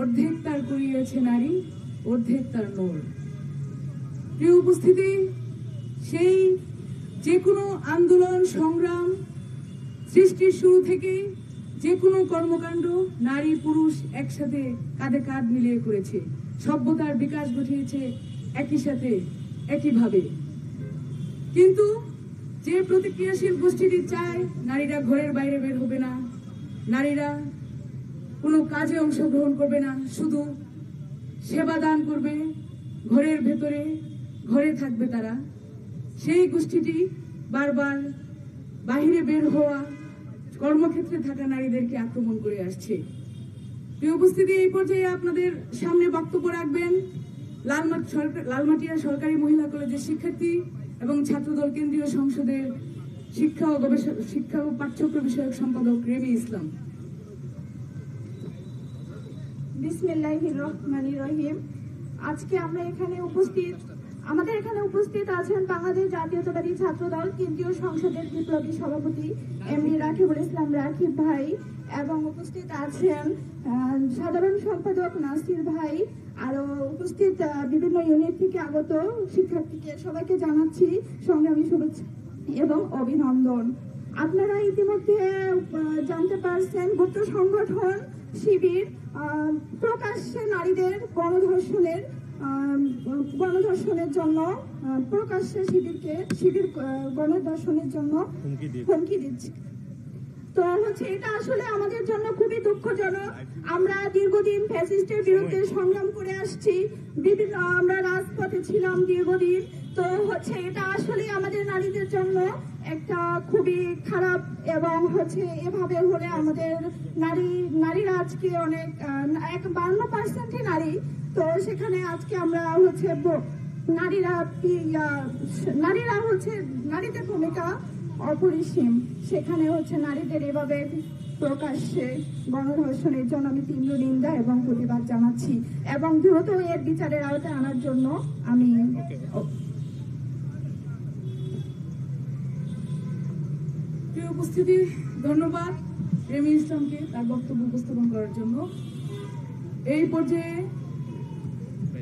অর্ধেক তার করিয়েছে নারী, অর্ধেক তার নূর। প্রিয় উপস্থিতি, সেই যে কোনো আন্দোলন সংগ্রাম সৃষ্টির শুরু থেকে যে কোনো কর্মকাণ্ড নারী পুরুষ একসাথে কাঁধে কাঁধ মিলিয়ে করেছে, সভ্যতার বিকাশ ঘটিয়েছে একই সাথে একইভাবে। কিন্তু যে প্রতিক্রিয়াশীল গোষ্ঠীটি চায় নারীরা ঘরের বাইরে বের হবে না, নারীরা কোনো কাজে অংশগ্রহণ করবে না, শুধু সেবা দান করবে, ঘরের ভেতরে ঘরে থাকবে তারা, সেই গোষ্ঠীটি বারবার বাহিরে বের হওয়া, কর্মক্ষেত্রে থাকা নারীদেরকে আক্রমণ করে আসছে। প্রিয় উপস্থিতি, এই পর্যায়ে আপনাদের সামনে বক্তব্য রাখবেন লালমাটিয়া সরকারি মহিলা কলেজের শিক্ষার্থী এবং ছাত্রদল কেন্দ্রীয় সংসদের শিক্ষা ও পাঠ্যক্রম বিষয়ক সম্পাদক রেমি ইসলাম। বিসমিল্লাহির রহমানির রহিম। আজকে আমাদের এখানে উপস্থিত আছেন বাংলাদেশ জাতীয়তাবাদী ছাত্রদল কেন্দ্রীয় সংসদের বিপ্লবী সভাপতি এমডি রাকিবুল ইসলাম রাকিব ভাই, এবং উপস্থিত আছেন সাধারণ সম্পাদক নাসির ভাই, আরো উপস্থিত বিভিন্ন ইউনিট থেকে আগত শিক্ষার্থীকে সবাইকে জানাচ্ছি সংগ্রামী শুভেচ্ছা এবং অভিনন্দন। আপনারা ইতিমধ্যে জানতে পারছেন গুপ্ত সংগঠন শিবির প্রকাশ্যে নারীদের গণধর্ষণের জন্য প্রকাশ্যে শিবির গণধর্ষণের জন্য হুমকি দিচ্ছে। তো এটা আসলে আমাদের জন্য খুবই দুঃখজনক। আমরা দীর্ঘদিন ফ্যাসিস্টের বিরুদ্ধে সংগ্রাম করে আসছি, আমরা রাজপথে ছিলাম দীর্ঘদিন। তো এটা আসলে আমাদের নারীদের জন্য একটা খুবই খারাপ, এবং এভাবে হলে আমাদের নারীরা আজকে অনেক 52% নারী। তো সেখানে আজকে আমরা নারীদের ভূমিকা অপরিসীম। সেখানে নারীদের এভাবে প্রকাশ্যে গণধর্ষণের জন্য আমি তীব্র নিন্দা এবং প্রতিবাদ জানাচ্ছি এবং দ্রুত এর বিচারের আওতায় আনার জন্য আমি প্রিয় উপস্থিতি, ধন্যবাদ রেমি ইসলামকে তার বক্তব্য উপস্থাপন করার জন্য। এই পর্যায়ে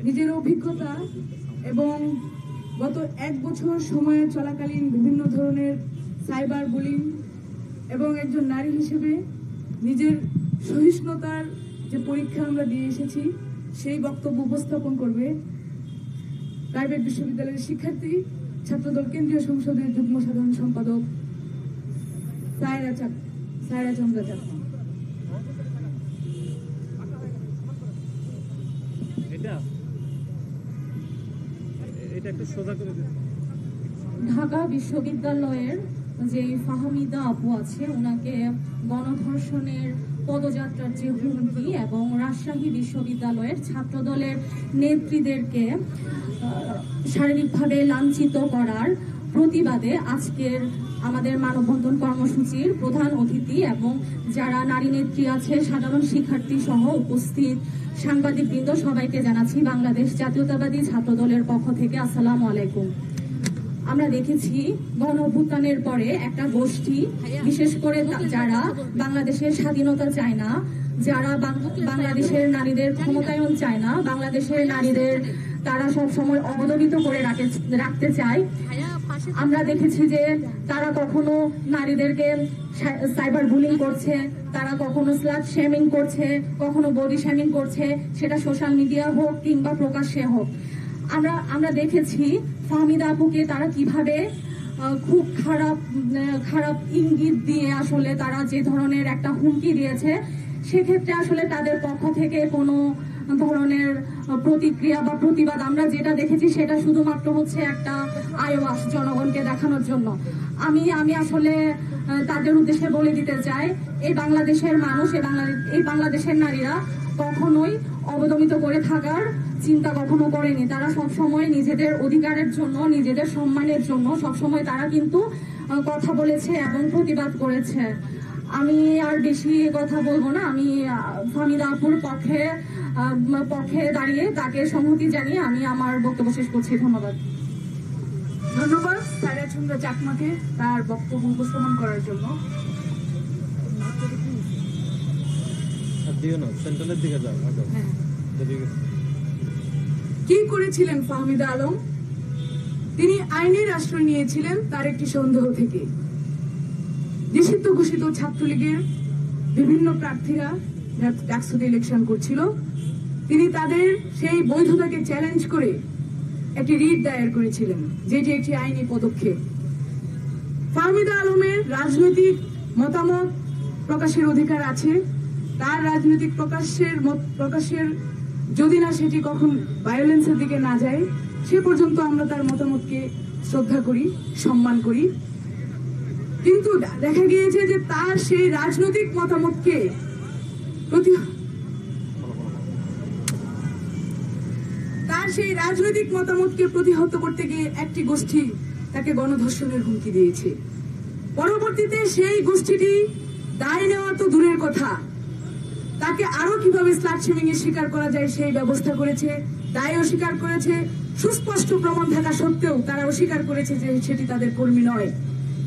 নিজের অভিজ্ঞতা এবং গত 1 বছর সময়ে চলাকালীন বিভিন্ন ধরনের সাইবার বুলিং এবং একজন নারী হিসেবে নিজের সহিষ্ণুতার যে পরীক্ষা আমরা দিয়ে এসেছি সেই বক্তব্য উপস্থাপন করবে প্রাইভেট বিশ্ববিদ্যালয়ের শিক্ষার্থী, ছাত্রদল কেন্দ্রীয় সংসদের যুগ্ম সাধারণ সম্পাদক সায়রা চন্দ্রা চাকমা। ঢাকা বিশ্ববিদ্যালয়ের যে ফাহমিদা আপু আছে, ওনাকে গণধর্ষণের পদযাত্রার যে হুমকি এবং রাজশাহী বিশ্ববিদ্যালয়ের ছাত্রদলের নেত্রীদেরকে শারীরিকভাবে লাঞ্ছিত করার প্রতিবাদে আজকের আমাদের মানববন্ধন কর্মসূচির প্রধান অতিথি এবং যারা নারী নেত্রী আছে, সাধারণ শিক্ষার্থী সহ উপস্থিত সাংবাদিকবৃন্দ, সবাইকে জানাচ্ছি বাংলাদেশ জাতীয়তাবাদী ছাত্রদলের পক্ষ থেকে আসসালামু আলাইকুম। আমরা দেখেছি গণ অভ্যুত্থানের পরে একটা গোষ্ঠী, বিশেষ করে যারা বাংলাদেশের স্বাধীনতা চায় না, যারা বাংলাদেশের নারীদের ক্ষমতায়ন চায় না, বাংলাদেশের নারীদের তারা সব সময় অবদমিত করে রাখতে চায়। আমরা দেখেছি যে তারা কখনো নারীদেরকে সাইবার বুলিং করছে, তারা কখনো স্লাট শেমিং করছে, কখনো বডি শেমিং করছে, সেটা সোশ্যাল মিডিয়া হোক কিংবা প্রকাশ্যে হোক। আমরা দেখেছি ফাহমিদা আপুকে তারা কিভাবে খুব খারাপ ইঙ্গিত দিয়ে আসলে তারা যে ধরনের একটা হুমকি দিয়েছে, সেক্ষেত্রে আসলে তাদের পক্ষ থেকে কোনো ধরনের প্রতিক্রিয়া বা প্রতিবাদ আমরা যেটা দেখেছি সেটা শুধুমাত্র হচ্ছে একটা আইওয়াস জনগণকে দেখানোর জন্য। আমি আসলে তাদের উদ্দেশ্যে বলে দিতে চাই, এই বাংলাদেশের মানুষ, এই বাংলাদেশের নারীরা কখনোই অবদমিত করে থাকার চিন্তা কখনো করেনি। তারা সবসময় নিজেদের অধিকারের জন্য, নিজেদের সম্মানের জন্য সবসময় তারা কিন্তু কথা বলেছে এবং প্রতিবাদ করেছে। আমি আর বেশি কথা বলবো না। আমি ফাহমিদা আপুর পক্ষে দাঁড়িয়ে তাকে সংহতি জানিয়ে আমি আমার বক্তব্য শেষ করছি। ধন্যবাদ। ধন্যবাদ সায়রা চন্দ্রা চাকমাকে তার বক্তব্য উপস্থাপন করার জন্য। সেন্ট্রালের দিকে যাও। কি করেছিলেন ফাহমিদা আলম? তিনি আইনের আশ্রয় নিয়েছিলেন তার একটি সন্দেহ থেকে। নিষিদ্ধ ঘোষিত ছাত্রলীগের বিভিন্ন প্রার্থীরা ডাকসুতে ইলেকশন করছিল, তিনি তাদের সেই বৈধতাকে চ্যালেঞ্জ করে একটি রিট দায়ের করেছিলেন, যেটি একটি আইনি পদক্ষেপ। ফাহমিদা আলমের রাজনৈতিক মতামত প্রকাশের অধিকার আছে। তার রাজনৈতিক প্রকাশের যদি না সেটি কখন ভায়োলেন্সের দিকে না যায়, সে পর্যন্ত আমরা তার মতামতকে শ্রদ্ধা করি, সম্মান করি। কিন্তু দেখা গিয়েছে যে তার সেই রাজনৈতিক মতামতকে প্রতিহত করতে গিয়ে একটি গোষ্ঠী তাকে গণধর্ষণের হুমকি দিয়েছে। পরবর্তীতে সেই গোষ্ঠীটি দায় নেওয়া তো দূরের কথা, তাকে আরো কিভাবে স্লাট শেমিং এর শিকার করা যায় সেই ব্যবস্থা করেছে, দায় অস্বীকার করেছে। সুস্পষ্ট প্রমাণ থাকা সত্ত্বেও তারা অস্বীকার করেছে যে সেটি তাদের কর্মী নয়।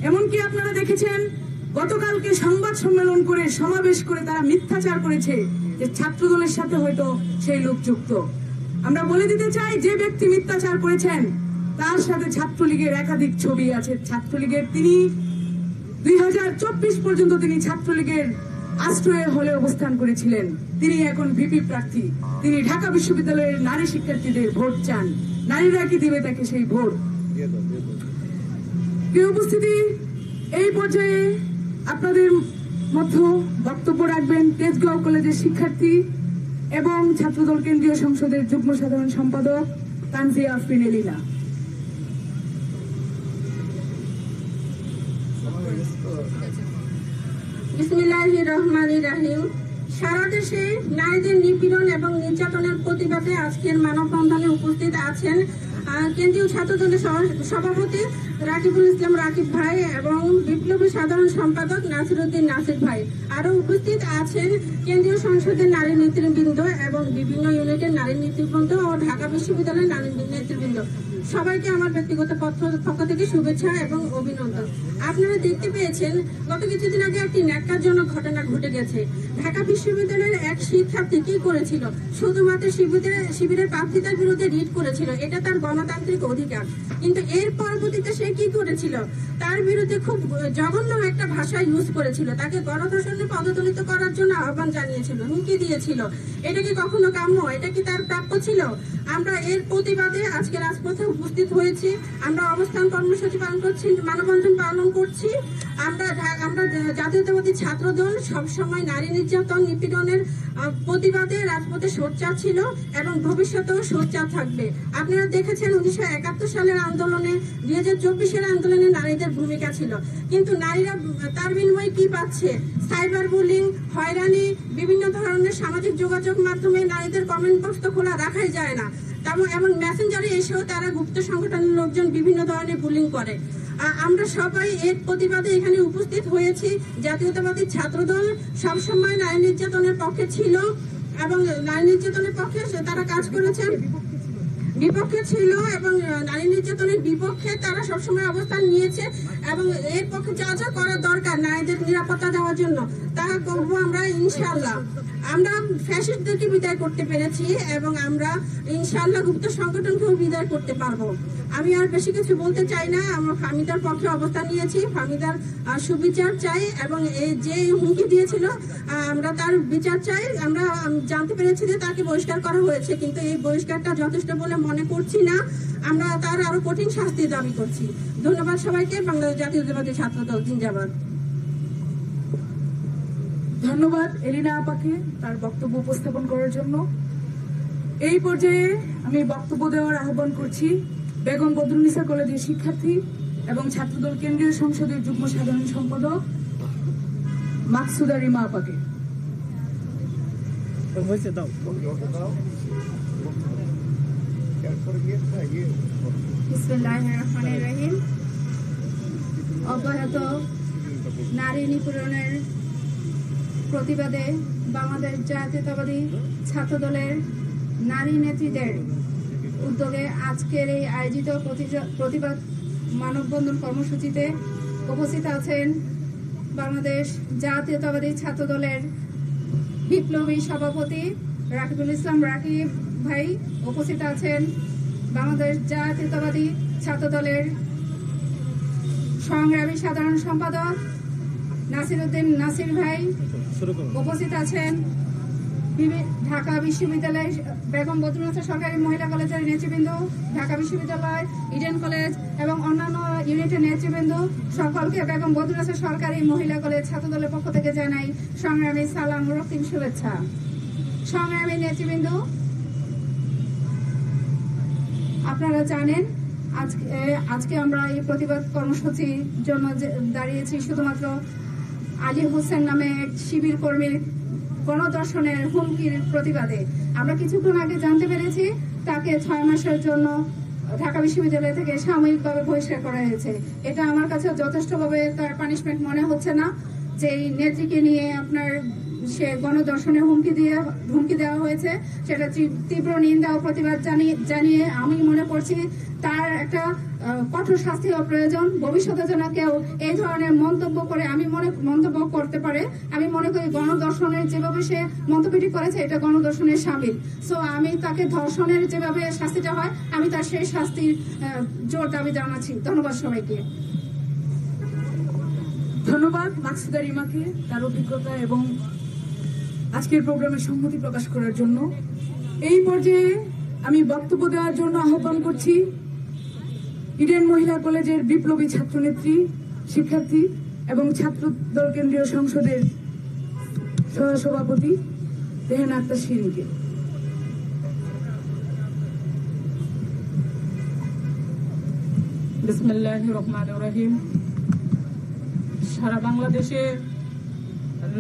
এমনকি আপনারা দেখেছেন গতকালকে সংবাদ সম্মেলন করে, সমাবেশ করে তারা মিথ্যাচার করেছে যে ছাত্রদলের সাথে হয়তো সেই লোক যুক্ত। আমরা বলে দিতে চাই, যে ব্যক্তি মিথ্যাচার করেছেন তার সাথে ছাত্রলীগের একাধিক ছবি আছে। ছাত্রলীগের তিনি 2024 পর্যন্ত তিনি ছাত্রলীগের আশ্রয়ে হলে অবস্থান করেছিলেন। তিনি এখন ভিপি প্রার্থী। তিনি ঢাকা বিশ্ববিদ্যালয়ের নারী শিক্ষার্থীদের ভোট চান। নারীরা কি দিবে তাকে সেই ভোট? প্রিয় উপস্থিতি, এই পর্যায়ে আপনাদের মধ্যে বক্তব্য রাখবেন তেজগাঁও কলেজের শিক্ষার্থী এবং ছাত্রদল কেন্দ্রীয় সংসদের যুগ্ম সাধারণ সম্পাদক তানজিয়া আফরিন এলিনা। বিসমিল্লাহির রহমানির রহিম। সারা দেশে নারীদের নিপীড়ন এবং নির্যাতনের প্রতিবাদে আজকের মানববন্ধনে উপস্থিত আছেন কেন্দ্রীয় ছাত্রদলের সভাপতি রাকিবুল ইসলাম রাকিব ভাই এবং বিপ্লবী সাধারণ সম্পাদক নাসিরউদ্দিন নাসির ভাই। আরো উপস্থিত আছেন কেন্দ্রীয় সংসদের নারী নেতৃবৃন্দ এবং বিভিন্ন ইউনিটের নারী নেতৃবৃন্দ ও ঢাকা বিশ্ববিদ্যালয়ের নারী নেতৃবৃন্দ। সবাইকে আমার ব্যক্তিগত পক্ষ থেকে শুভেচ্ছা এবং অভিনন্দন। আপনারা দেখতে পেয়েছেন গত কিছুদিন আগে একটি ন্যাক্কারজনক ঘটনা ঘটে গেছে। ঢাকা বিশ্ববিদ্যালয়ের এক শিক্ষার্থী কি করেছিল? শুধুমাত্র শিবিরের প্রার্থিতার বিরুদ্ধে রিট করেছিল, এটা তার গণতান্ত্রিক অধিকার। কিন্তু এর পরবর্তীতে সে কি করেছিল? তার বিরুদ্ধে খুব জঘন্য একটা ভাষা ইউজ করেছিল, তাকে গণধর্ষণে পদদলিত করার জন্য আহ্বান জানিয়েছিল, হুমকি দিয়েছিল। এটা কি কখনো কাম্য? এটা কি তার প্রাপ্য ছিল? আমরা এর প্রতিবাদে আজকে রাজপথে উপস্থিত হয়েছি। আমরা অবস্থান কর্মসূচি পালন করছি, মানববন্ধন পালন করছি। আমরা জাতীয়তাবাদী ছাত্রদল সবসময় নারী নির্যাতন নিপীড়নের প্রতিবাদে রাজপথে সোচ্চার ছিল এবং ভবিষ্যতেও সোচ্চার থাকবে। আপনারা দেখেছেন 1971 সালের আন্দোলনে, 2024-এর আন্দোলনে নারীদের ভূমিকা ছিল, কিন্তু নারীরা তার বিনিময়ে কি পাচ্ছে? সাইবার বুলিং, হয়রানি, বিভিন্ন ধরনের সামাজিক যোগাযোগ মাধ্যমে নারীদের কমেন্ট বক্স তো খোলা রাখাই যায় না, এবং মেসেঞ্জারে এসেও তারা গুপ্ত সংগঠনের লোকজন বিভিন্ন ধরনের বুলিং করে। আমরা সবাই এর প্রতিবাদে এখানে উপস্থিত হয়েছি। জাতীয়তাবাদী ছাত্রদল সবসময় নারী নির্যাতনের পক্ষে ছিল এবং নারী নির্যাতনের পক্ষে তারা কাজ করেছে। বিপক্ষে ছিল এবং নারী নির্যাতনের বিপক্ষে তারা সবসময় অবস্থান নিয়েছে এবং এর পক্ষে যা যা করা দরকার নারীদের নিরাপত্তা দেওয়ার জন্য তা করবো আমরা ইনশাআল্লাহ। আমরা ফ্যাসিস্টদেরকে বিদায় করতে পেরেছি এবং আমরা ইনশাআল্লাহ গুপ্ত সংগঠনকেও বিদায় করতে পারবো। আমি আর বেশি কিছু বলতে চাই না। আমরা ফাহমিদার পক্ষে অবস্থান নিয়েছি, ফাহমিদার সুবিচার চাই এবং এই যে হুমকি দিয়েছিল আমরা তার বিচার চাই। আমরা জানতে পেরেছি যে তাকে বহিষ্কার করা হয়েছে, কিন্তু এই বহিষ্কারটা যথেষ্ট বলে মনে করছি না। আমরা তার আরো কঠিন শাস্তি দাবি করছি। ধন্যবাদ সবাইকে। বাংলাদেশ জাতীয়তাবাদী ছাত্রদল জিন্দাবাদ। ধন্যবাদ এলিনা আপাকে তার বক্তব্য উপস্থাপন করার জন্য। এই পর্যায়ে আমি বক্তব্য দেওয়ার আহ্বান করছি বেগম বদরুন্নিসা কলেজের শিক্ষার্থী এবং ছাত্রদল কেন্দ্রীয় সংসদের যুগ্ম সাধারণ সম্পাদক মাকসুদা রিমা আপাকে। বিসমিল্লাহির রহমানির রহিম। অব্যাহত নারী নিপীড়নের প্রতিবাদে বাংলাদেশ জাতীয়তাবাদী ছাত্রদলের নারী নেত্রীদের উদ্যোগে আজকের এই আয়োজিত প্রতিবাদ মানববন্ধন কর্মসূচিতে উপস্থিত আছেন বাংলাদেশ জাতীয়তাবাদী ছাত্রদলের বিপ্লবী সভাপতি রাকিবুল ইসলাম রাকিব ভাই, উপস্থিত আছেন বাংলাদেশ জাতীয়তাবাদী ছাত্রদলের সংগ্রামী সাধারণ সম্পাদক নাসির উদ্দিন নাসির ভাই, উপস্থিত আছেন ঢাকা বিশ্ববিদ্যালয় বেগম বদরুন্নিসা সরকারি মহিলা কলেজের নেতৃবৃন্দ, ঢাকা বিশ্ববিদ্যালয়, ইডেন কলেজ এবং অন্যান্য ইউনিটের নেতৃবৃন্দ। সকলকে বেগম বদরুন্নিসা সরকারি মহিলা কলেজ ছাত্রদলের পক্ষ থেকে জানাই সংগ্রামী সালাম ও রক্তিম শুভেচ্ছা। সংগ্রামী নেতৃবৃন্দ, আপনারা জানেন আজকে আমরা এই প্রতিবাদ কর্মসূচির জন্য দাঁড়িয়েছি শুধুমাত্র আলী হোসেন নামে এক শিবির কর্মীর গণধর্ষণের হুমকির প্রতিবাদে। আমরা কিছুক্ষণ আগে জানতে পেরেছি তাকে 6 মাসের জন্য ঢাকা বিশ্ববিদ্যালয় থেকে সাময়িকভাবে বহিষ্কার করা হয়েছে। এটা আমার কাছে যথেষ্টভাবে তার পানিশমেন্ট মনে হচ্ছে না যে এই নেত্রীকে নিয়ে আপনার সে গণধর্ষণের হুমকি দেওয়া হয়েছে। সেটা তীব্র নিন্দা ও প্রতিবাদ জানিয়ে আমি মনে করছি তার একটা কঠোর শাস্তি হওয়া প্রয়োজন। ভবিষ্যতে যেন কেউ এই ধরনের মন্তব্য করতে পারে। আমি মনে করি গণধর্ষণের যেভাবে সে মন্তব্যটি করেছে এটা গণধর্ষণের শামিল। সো আমি তাকে ধর্ষণের যেভাবে শাস্তিটা হয় আমি তার সেই শাস্তির জোর দাবি জানাচ্ছি। ধন্যবাদ সবাইকে। ধন্যবাদ মাকসুদা রিমাকে তার অভিজ্ঞতা এবং আজকের প্রোগ্রামে সম্মতি প্রকাশ করার জন্য। এই পর্যায়ে আমি বক্তব্য দেওয়ার জন্য আহ্বান করছি ইডেন মহিলা কলেজের বিপ্লবী ছাত্রনেত্রী, শিক্ষার্থী এবং ছাত্রদল কেন্দ্রীয় সংসদের সহসভাপতি রেহানা আক্তার শিরিনকে। বিসমিল্লাহির রহমানির রহিম। সারা বাংলাদেশে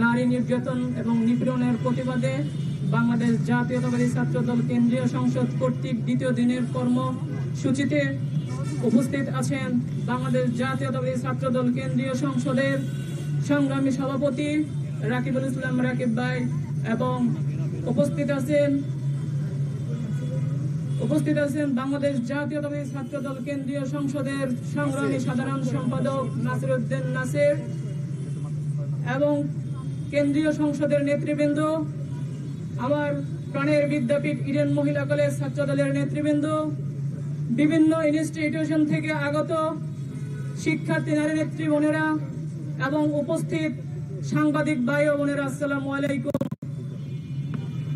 নারী নির্যাতন এবং নিপীড়নের প্রতিবাদে বাংলাদেশ জাতীয়তাবাদী ছাত্রদল কেন্দ্রীয় সংসদ কর্তৃক দ্বিতীয় দিনের কর্মসূচিতে উপস্থিত আছেন বাংলাদেশ জাতীয়তাবাদী ছাত্রদল কেন্দ্রীয় সংসদের সংগ্রামী সভাপতি রাকিবুল ইসলাম রাকিব ভাই এবং উপস্থিত আছেন বাংলাদেশ জাতীয়তাবাদী ছাত্রদল কেন্দ্রীয় সংসদের সংগ্রামী সাধারণ সম্পাদক নাসির উদ্দিন নাসির এবং কেন্দ্রীয় সংসদের নেতৃবৃন্দ, আমার প্রাণের বিদ্যাপীঠ ইডেন মহিলা কলেজ ছাত্রদলের নেতৃবৃন্দ, বিভিন্ন ইনস্টিটিউশন থেকে আগত শিক্ষার্থী নারী নেত্রী বোনেরা এবং উপস্থিত সাংবাদিক ভাই ও বোনেরা, আসসালামু আলাইকুম।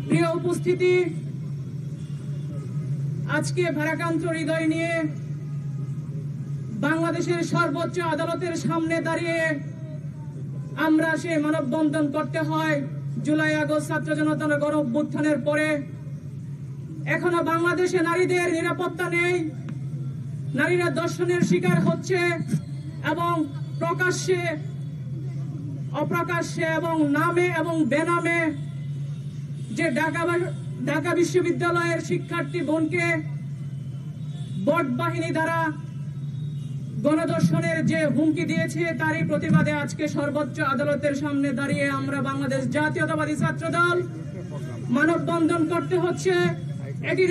প্রিয় উপস্থিতি, আজকে ভারাক্রান্ত হৃদয় নিয়ে বাংলাদেশের সর্বোচ্চ আদালতের সামনে দাঁড়িয়ে আমরা সে মানববন্ধন করতে হয় জুলাই আগস্ট ছাত্র জনতার গণ অভ্যুত্থানের পরে। এখনো বাংলাদেশে নারীদের নিরাপত্তা নেই, নারীরা ধর্ষণের শিকার হচ্ছে এবং প্রকাশ্যে অপ্রকাশ্যে এবং নামে এবং বেনামে যে ঢাকা বিশ্ববিদ্যালয়ের শিক্ষার্থী বোনকে বট বাহিনী দ্বারা গণধর্ষণের যে হুমকি দিয়েছে তারই প্রতিবাদে আজকে সর্বোচ্চ আদালতের সামনে দাঁড়িয়ে আমরা বাংলাদেশ জাতীয়তাবাদী ছাত্রদল মানববন্ধন করতে হচ্ছে। এটি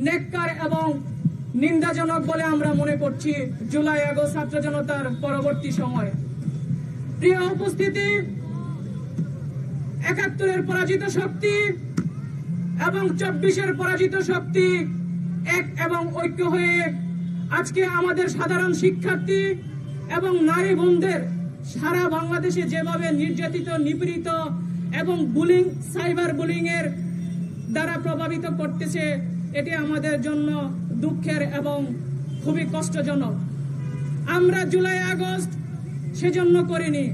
নেককার এবং নিন্দাজনক বলে আমরা মনে করছি জুলাই আগস্ট ছাত্র জনতার পরবর্তী সময়। প্রিয় উপস্থিতি, ৭১-এর পরাজিত শক্তি এবং ২৪-এর পরাজিত শক্তি এক এবং ঐক্য হয়ে আজকে আমাদের সাধারণ শিক্ষার্থী এবং নারী বোনদের সারা বাংলাদেশে যেভাবে নির্যাতিত, নিপীড়িত এবং বুলিং, সাইবার বুলিং এর দ্বারা প্রভাবিত করতেছে, এটি আমাদের জন্য দুঃখের এবং খুবই কষ্টজনক। আমরা জুলাই আগস্ট সেজন্য করিনি,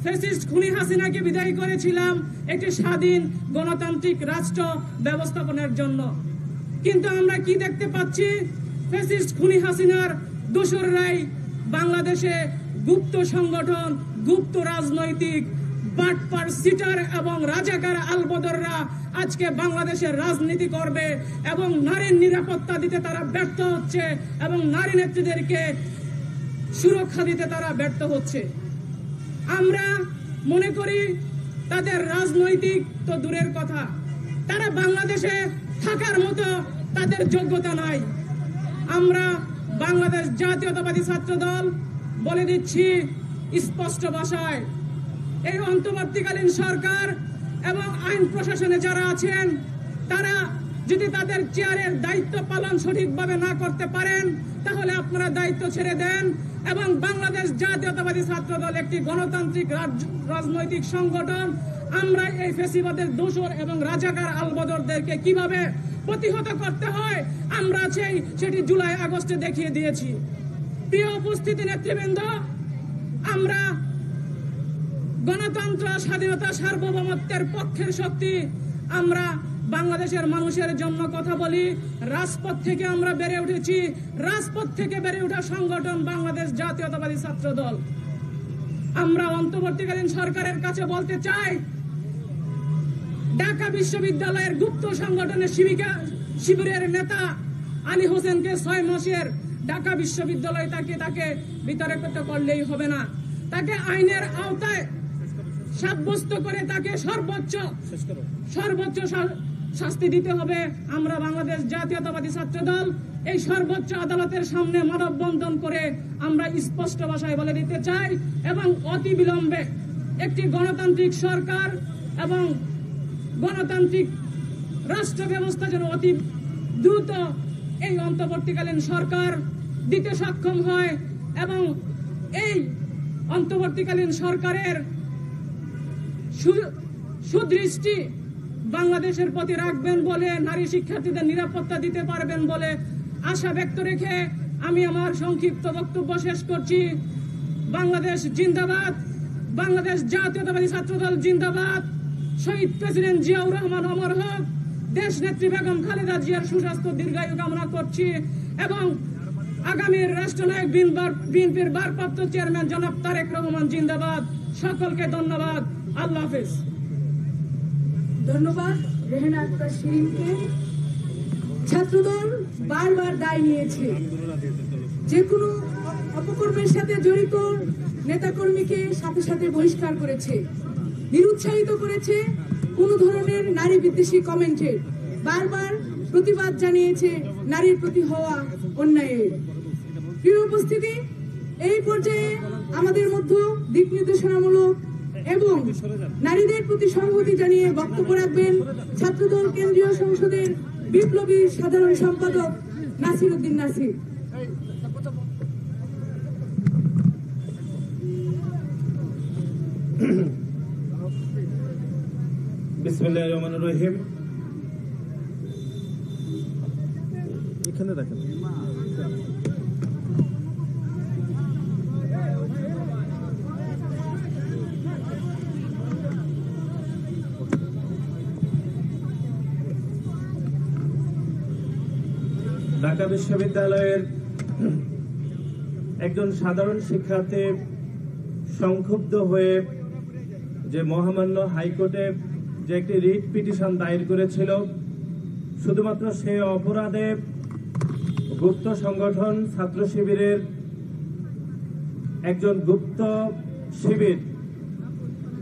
ফ্যাসিস্ট খুনি হাসিনাকে বিদায় করেছিলাম একটি স্বাধীন গণতান্ত্রিক রাষ্ট্র ব্যবস্থাপনার জন্য। কিন্তু আমরা কি দেখতে পাচ্ছি? ফ্যাসিস্ট খুনি হাসিনার দোসররাই বাংলাদেশে গুপ্ত সংগঠন, গুপ্ত রাজনৈতিক বাটপার, সিটার এবং রাজাকার আলবদররা আজকে বাংলাদেশের রাজনীতি করবে এবং নারীর নিরাপত্তা দিতে তারা ব্যর্থ হচ্ছে এবং নারী নেত্রীদেরকে সুরক্ষা দিতে তারা ব্যর্থ হচ্ছে। আমরা মনে করি তাদের রাজনৈতিক তো দূরের কথা, তারা বাংলাদেশে থাকার মতো তাদের যোগ্যতা নাই। আমরা বাংলাদেশ জাতীয়তাবাদী ছাত্র দল বলে দিচ্ছি স্পষ্ট ভাষায়, এই অন্তর্বর্তীকালীন সরকার এবং আইন প্রশাসনে যারা আছেন তারা যদি তাদের চেয়ারের দায়িত্ব পালন সঠিকভাবে না করতে পারেন তাহলে আপনারা দায়িত্ব ছেড়ে দেন এবং বাংলাদেশ জাতীয়তাবাদী ছাত্র দল একটি গণতান্ত্রিক রাজনৈতিক সংগঠন। আমরা এই ফ্যাসিবাদের দোসর এবং রাজাকার আলবদরদেরকে কিভাবে প্রতিহত করতে হয় আমরা সেটি জুলাই আগস্টে দেখিয়ে দিয়েছি। প্রিয় উপস্থিতি নেতৃবৃন্দ, আমরা গণতন্ত্র, স্বাধীনতা, সার্বভৌমত্বের পক্ষের শক্তি। আমরা বাংলাদেশের মানুষের জন্য কথা বলি। রাজপথ থেকে আমরা বেড়ে উঠেছি, রাজপথ থেকে বেড়ে ওঠা সংগঠন বাংলাদেশ জাতীয়তাবাদী ছাত্র দল। আমরা অন্তর্বর্তীকালীন সরকারের কাছে বলতে চাই, ঢাকা বিশ্ববিদ্যালয়ের গুপ্ত সংগঠনের শিবিরের নেতা আলী হোসেনকে ৬ মাসের ঢাকা বিশ্ববিদ্যালয় তাকে বিতাড়িত করলেই হবে না, তাকে আইনের আওতায় সাব্যস্ত করে তাকে সর্বোচ্চ শাস্তি দিতে হবে। আমরা বাংলাদেশ জাতীয়তাবাদী ছাত্র দল এই সর্বোচ্চ আদালতের সামনে মানববন্ধন করে আমরা স্পষ্ট ভাষায় বলে দিতে চাই এবং অতি বিলম্বে একটি গণতান্ত্রিক সরকার এবং গণতান্ত্রিক রাষ্ট্র ব্যবস্থা যেন অতি দ্রুত এই অন্তর্বর্তীকালীন সরকার দিতে সক্ষম হয় এবং এই অন্তর্বর্তীকালীন সরকারের সুদৃষ্টি বাংলাদেশের প্রতি রাখবেন বলে, নারী শিক্ষার্থীদের নিরাপত্তা দিতে পারবেন বলে আশা ব্যক্ত রেখে আমি আমার সংক্ষিপ্ত বক্তব্য শেষ করছি। বাংলাদেশ জিন্দাবাদ, বাংলাদেশ জাতীয়তাবাদী ছাত্রদল জিন্দাবাদ। শহীদ প্রেসিডেন্ট জিয়াউর রহমান অমর হোক। দেশ নেত্রী বেগম খালেদা জিয়ার সুস্বাস্থ্য দীর্ঘায়ু কামনা করছি এবং আগামীর রাষ্ট্রনায়ক বিএনপির ভারপ্রাপ্ত চেয়ারম্যান জনাব তারেক রহমান জিন্দাবাদ। সকলকে ধন্যবাদ। আল্লাহ হাফেজ। ধন্যবাদ রেহেনা আক্তার শিরিনকে। ছাত্রদল বারবার দায় নিয়েছে, যে কোনো অপকর্মের সাথে জড়িত নেতাকর্মীকে সাথে সাথে বহিষ্কার করেছে, নিরুৎসাহিত করেছে কোন ধরনের নারী বিদ্বেষী কমেন্টের, বারবার প্রতিবাদ জানিয়েছে নারীর প্রতি হওয়া অন্যায়ের। প্রিয় উপস্থিতি, এই পর্যায়ে আমাদের মধ্যে দিক নির্দেশনামূলক এবং নারীদের প্রতি সংহতি জানিয়ে বক্তব্য রাখবেন ছাত্রদল কেন্দ্রীয় সংসদের বিপ্লবী সাধারণ সম্পাদক নাসির উদ্দিন নাসির। বিসমিল্লাহির রহমানির রহিম। এখানে রাখেন। ঢাকা বিশ্ববিদ্যালয়ের একজন সাধারণ শিক্ষার্থী সংক্ষুব্ধ হয়ে যে মহামান্য হাইকোর্টে যে একটি রিট পিটিশন দায়ের করেছিল, শুধুমাত্র সেই অপরাধে গুপ্ত সংগঠন ছাত্র শিবিরের একজন গুপ্ত শিবির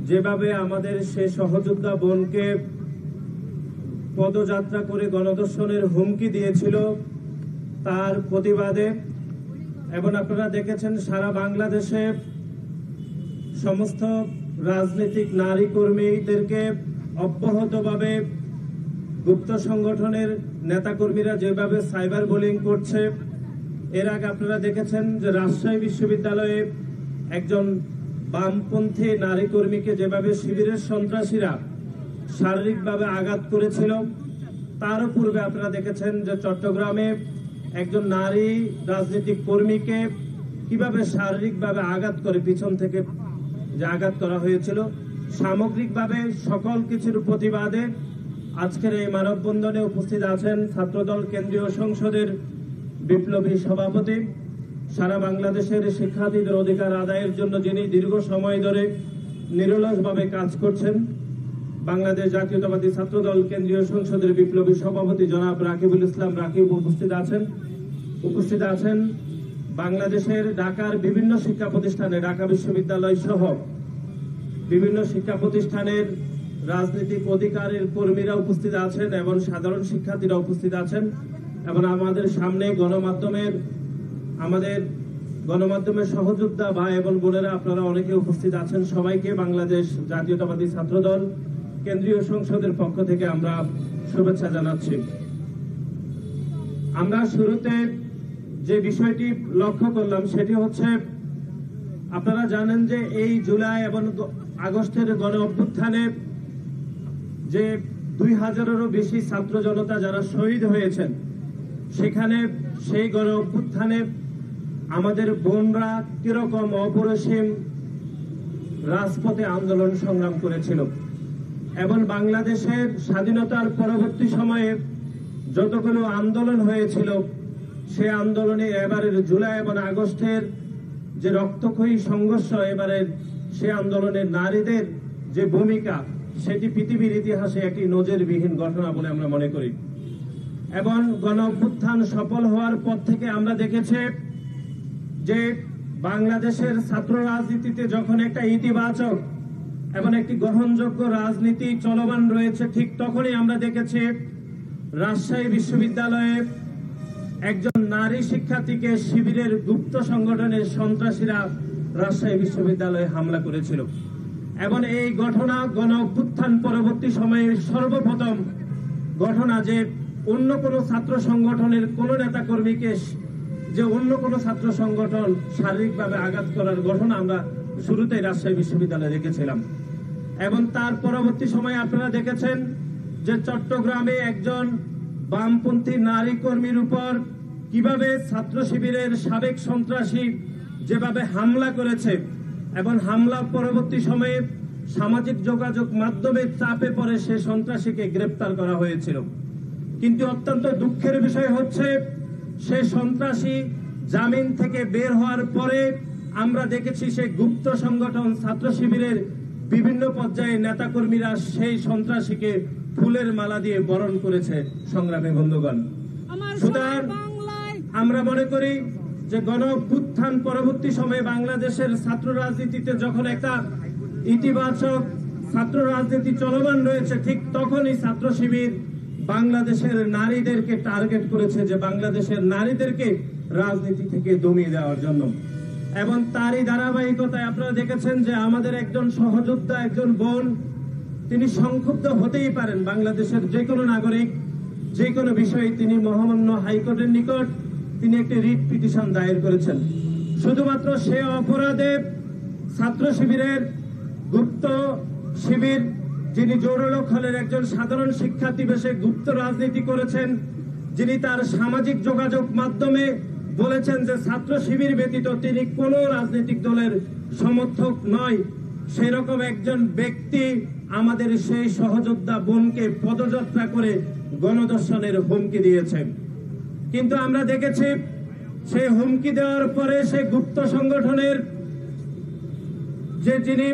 যেভাবে আমাদের সে সহযোদ্ধা বোনকে পদযাত্রা করে গণধর্ষণের হুমকি দিয়েছিল তার প্রতিবাদে। এবং আপনারা দেখেছেন সারা বাংলাদেশে সমস্ত রাজনৈতিক নারী কর্মীদেরকে অব্যাহতভাবে গুপ্ত সংগঠনের নেতাকর্মীরা যেভাবে সাইবার বুলিং করছে। এর আগে আপনারা দেখেছেন যে রাজশাহী বিশ্ববিদ্যালয়ে একজন বামপন্থী নারী কর্মীকে যেভাবে শিবিরের সন্ত্রাসীরা শারীরিকভাবে আঘাত করেছিল। তারও পূর্বে আপনারা দেখেছেন যে চট্টগ্রামে একজন নারী রাজনৈতিক কর্মীকে কিভাবে শারীরিকভাবে আঘাত করে পিছন থেকে যে আঘাত করা হয়েছিল। সামগ্রিকভাবে সকল কিছুর প্রতিবাদে আজকের এই মানববন্ধনে উপস্থিত আছেন ছাত্রদল কেন্দ্রীয় সংসদের বিপ্লবী সভাপতি, সারা বাংলাদেশের শিক্ষার্থীদের অধিকার আদায়ের জন্য যিনি দীর্ঘ সময় ধরে নিরলসভাবে কাজ করছেন, বাংলাদেশ জাতীয়তাবাদী ছাত্রদল কেন্দ্রীয় সংসদের বিপ্লবী সভাপতি জনাব রাকিবুল ইসলাম রাকিব উপস্থিত আছেন বাংলাদেশের ঢাকার বিভিন্ন শিক্ষা প্রতিষ্ঠানে, ঢাকা বিশ্ববিদ্যালয় সহ বিভিন্ন শিক্ষা প্রতিষ্ঠানের রাজনৈতিক অধিকারের কর্মীরা উপস্থিত আছেন এবং সাধারণ শিক্ষার্থীরা উপস্থিত আছেন। এবং আমাদের সামনে গণমাধ্যমের সহযোদ্ধা ভাই এবং বোনেরা আপনারা অনেকে উপস্থিত আছেন। সবাইকে বাংলাদেশ জাতীয়তাবাদী ছাত্রদল কেন্দ্রীয় সংসদের পক্ষ থেকে আমরা শুভেচ্ছা জানাচ্ছি। আমরা শুরুতে যে বিষয়টি লক্ষ্য করলাম সেটি হচ্ছে, আপনারা জানেন যে এই জুলাই এবং আগস্টের গণ অভ্যুত্থানে যে 2000-এরও বেশি ছাত্র জনতা যারা শহীদ হয়েছেন, সেখানে সেই গণ অভ্যুত্থানে আমাদের বোনরা কিরকম অপরিসীম রাজপথে আন্দোলন সংগ্রাম করেছিল। এবং বাংলাদেশের স্বাধীনতার পরবর্তী সময়ে যতগুলো আন্দোলন হয়েছিল, সে আন্দোলনে এবারের জুলাই এবং আগস্টের যে রক্তক্ষয়ী সংঘর্ষ, এবারের সে আন্দোলনের নারীদের যে ভূমিকা, সেটি পৃথিবীর ইতিহাসে একটি নজিরবিহীন ঘটনা বলে আমরা মনে করি। এবং গণ অভ্যুত্থান সফল হওয়ার পর থেকে আমরা দেখেছি যে বাংলাদেশের ছাত্র রাজনীতিতে যখন একটা ইতিবাচক এবং একটি গ্রহণযোগ্য রাজনীতি চলমান রয়েছে, ঠিক তখনই আমরা দেখেছি রাজশাহী বিশ্ববিদ্যালয়ে একজন নারী শিক্ষার্থীকে শিবিরের গুপ্ত সংগঠনের সন্ত্রাসীরা রাজশাহী বিশ্ববিদ্যালয়ে হামলা করেছিল। এবং এই ঘটনা গণ অভ্যুত্থান পরবর্তী সময়ে সর্বপ্রথম ঘটনা যে অন্য কোনো ছাত্র সংগঠনের কোন নেতা কর্মীকে যে অন্য কোনো ছাত্র সংগঠন শারীরিকভাবে আঘাত করার ঘটনা আমরা শুরুতেই রাজশাহী বিশ্ববিদ্যালয়ে দেখেছিলাম। এবং তার পরবর্তী সময়ে আপনারা দেখেছেন যে চট্টগ্রামে একজন বামপন্থী নারী কর্মীর উপর কিভাবে ছাত্র শিবিরের সাবেক সন্ত্রাসী যেভাবে হামলা করেছে। এবং হামলা পরবর্তী সময়ে সামাজিক যোগাযোগ মাধ্যমে চাপে পড়ে সে সন্ত্রাসীকে গ্রেপ্তার করা হয়েছিল। কিন্তু অত্যন্ত দুঃখের বিষয় হচ্ছে, সে সন্ত্রাসী জামিন থেকে বের হওয়ার পরে আমরা দেখেছি সে গুপ্ত সংগঠন ছাত্র শিবিরের বিভিন্ন পর্যায়ে নেতাকর্মীরা সেই সন্ত্রাসীকে ফুলের মালা দিয়ে বরণ করেছে। সংগ্রামী বন্ধুগণ, সুতরাং আমরা মনে করি যে গণ অভ্যুত্থান পরবর্তী সময়ে বাংলাদেশের ছাত্র রাজনীতিতে যখন একটা ইতিবাচক ছাত্র রাজনীতি চলমান রয়েছে, ঠিক তখনই ছাত্র শিবির বাংলাদেশের নারীদেরকে টার্গেট করেছে, যে বাংলাদেশের নারীদেরকে রাজনীতি থেকে দমিয়ে দেওয়ার জন্য। এবং তারই ধারাবাহিকতায় আপনারা দেখেছেন যে আমাদের একজন সহযোদ্ধা, একজন বোন, তিনি সংক্ষুব্ধ হতেই পারেন। বাংলাদেশের যে কোনো নাগরিক যে কোনো বিষয়ে তিনি মহামান্য হাইকোর্টের নিকট তিনি একটি রিট পিটিশন দায়ের করেছেন। শুধুমাত্র সে অপরাধে ছাত্র শিবিরের গুপ্ত শিবির, যিনি জৌরলক হলের একজন সাধারণ শিক্ষার্থী বেশে গুপ্ত রাজনীতি করেছেন, যিনি তার সামাজিক যোগাযোগ মাধ্যমে বলেছেন যে ছাত্র শিবির ব্যতীত তিনি কোনো রাজনৈতিক দলের সমর্থক নয়, সেরকম একজন ব্যক্তি আমাদের সেই সহযোদ্ধা বোনকে পদযাত্রা করে গণধর্ষণের হুমকি দিয়েছেন। কিন্তু আমরা দেখেছি সেই হুমকি দেওয়ার পরে সে গুপ্ত সংগঠনের যিনি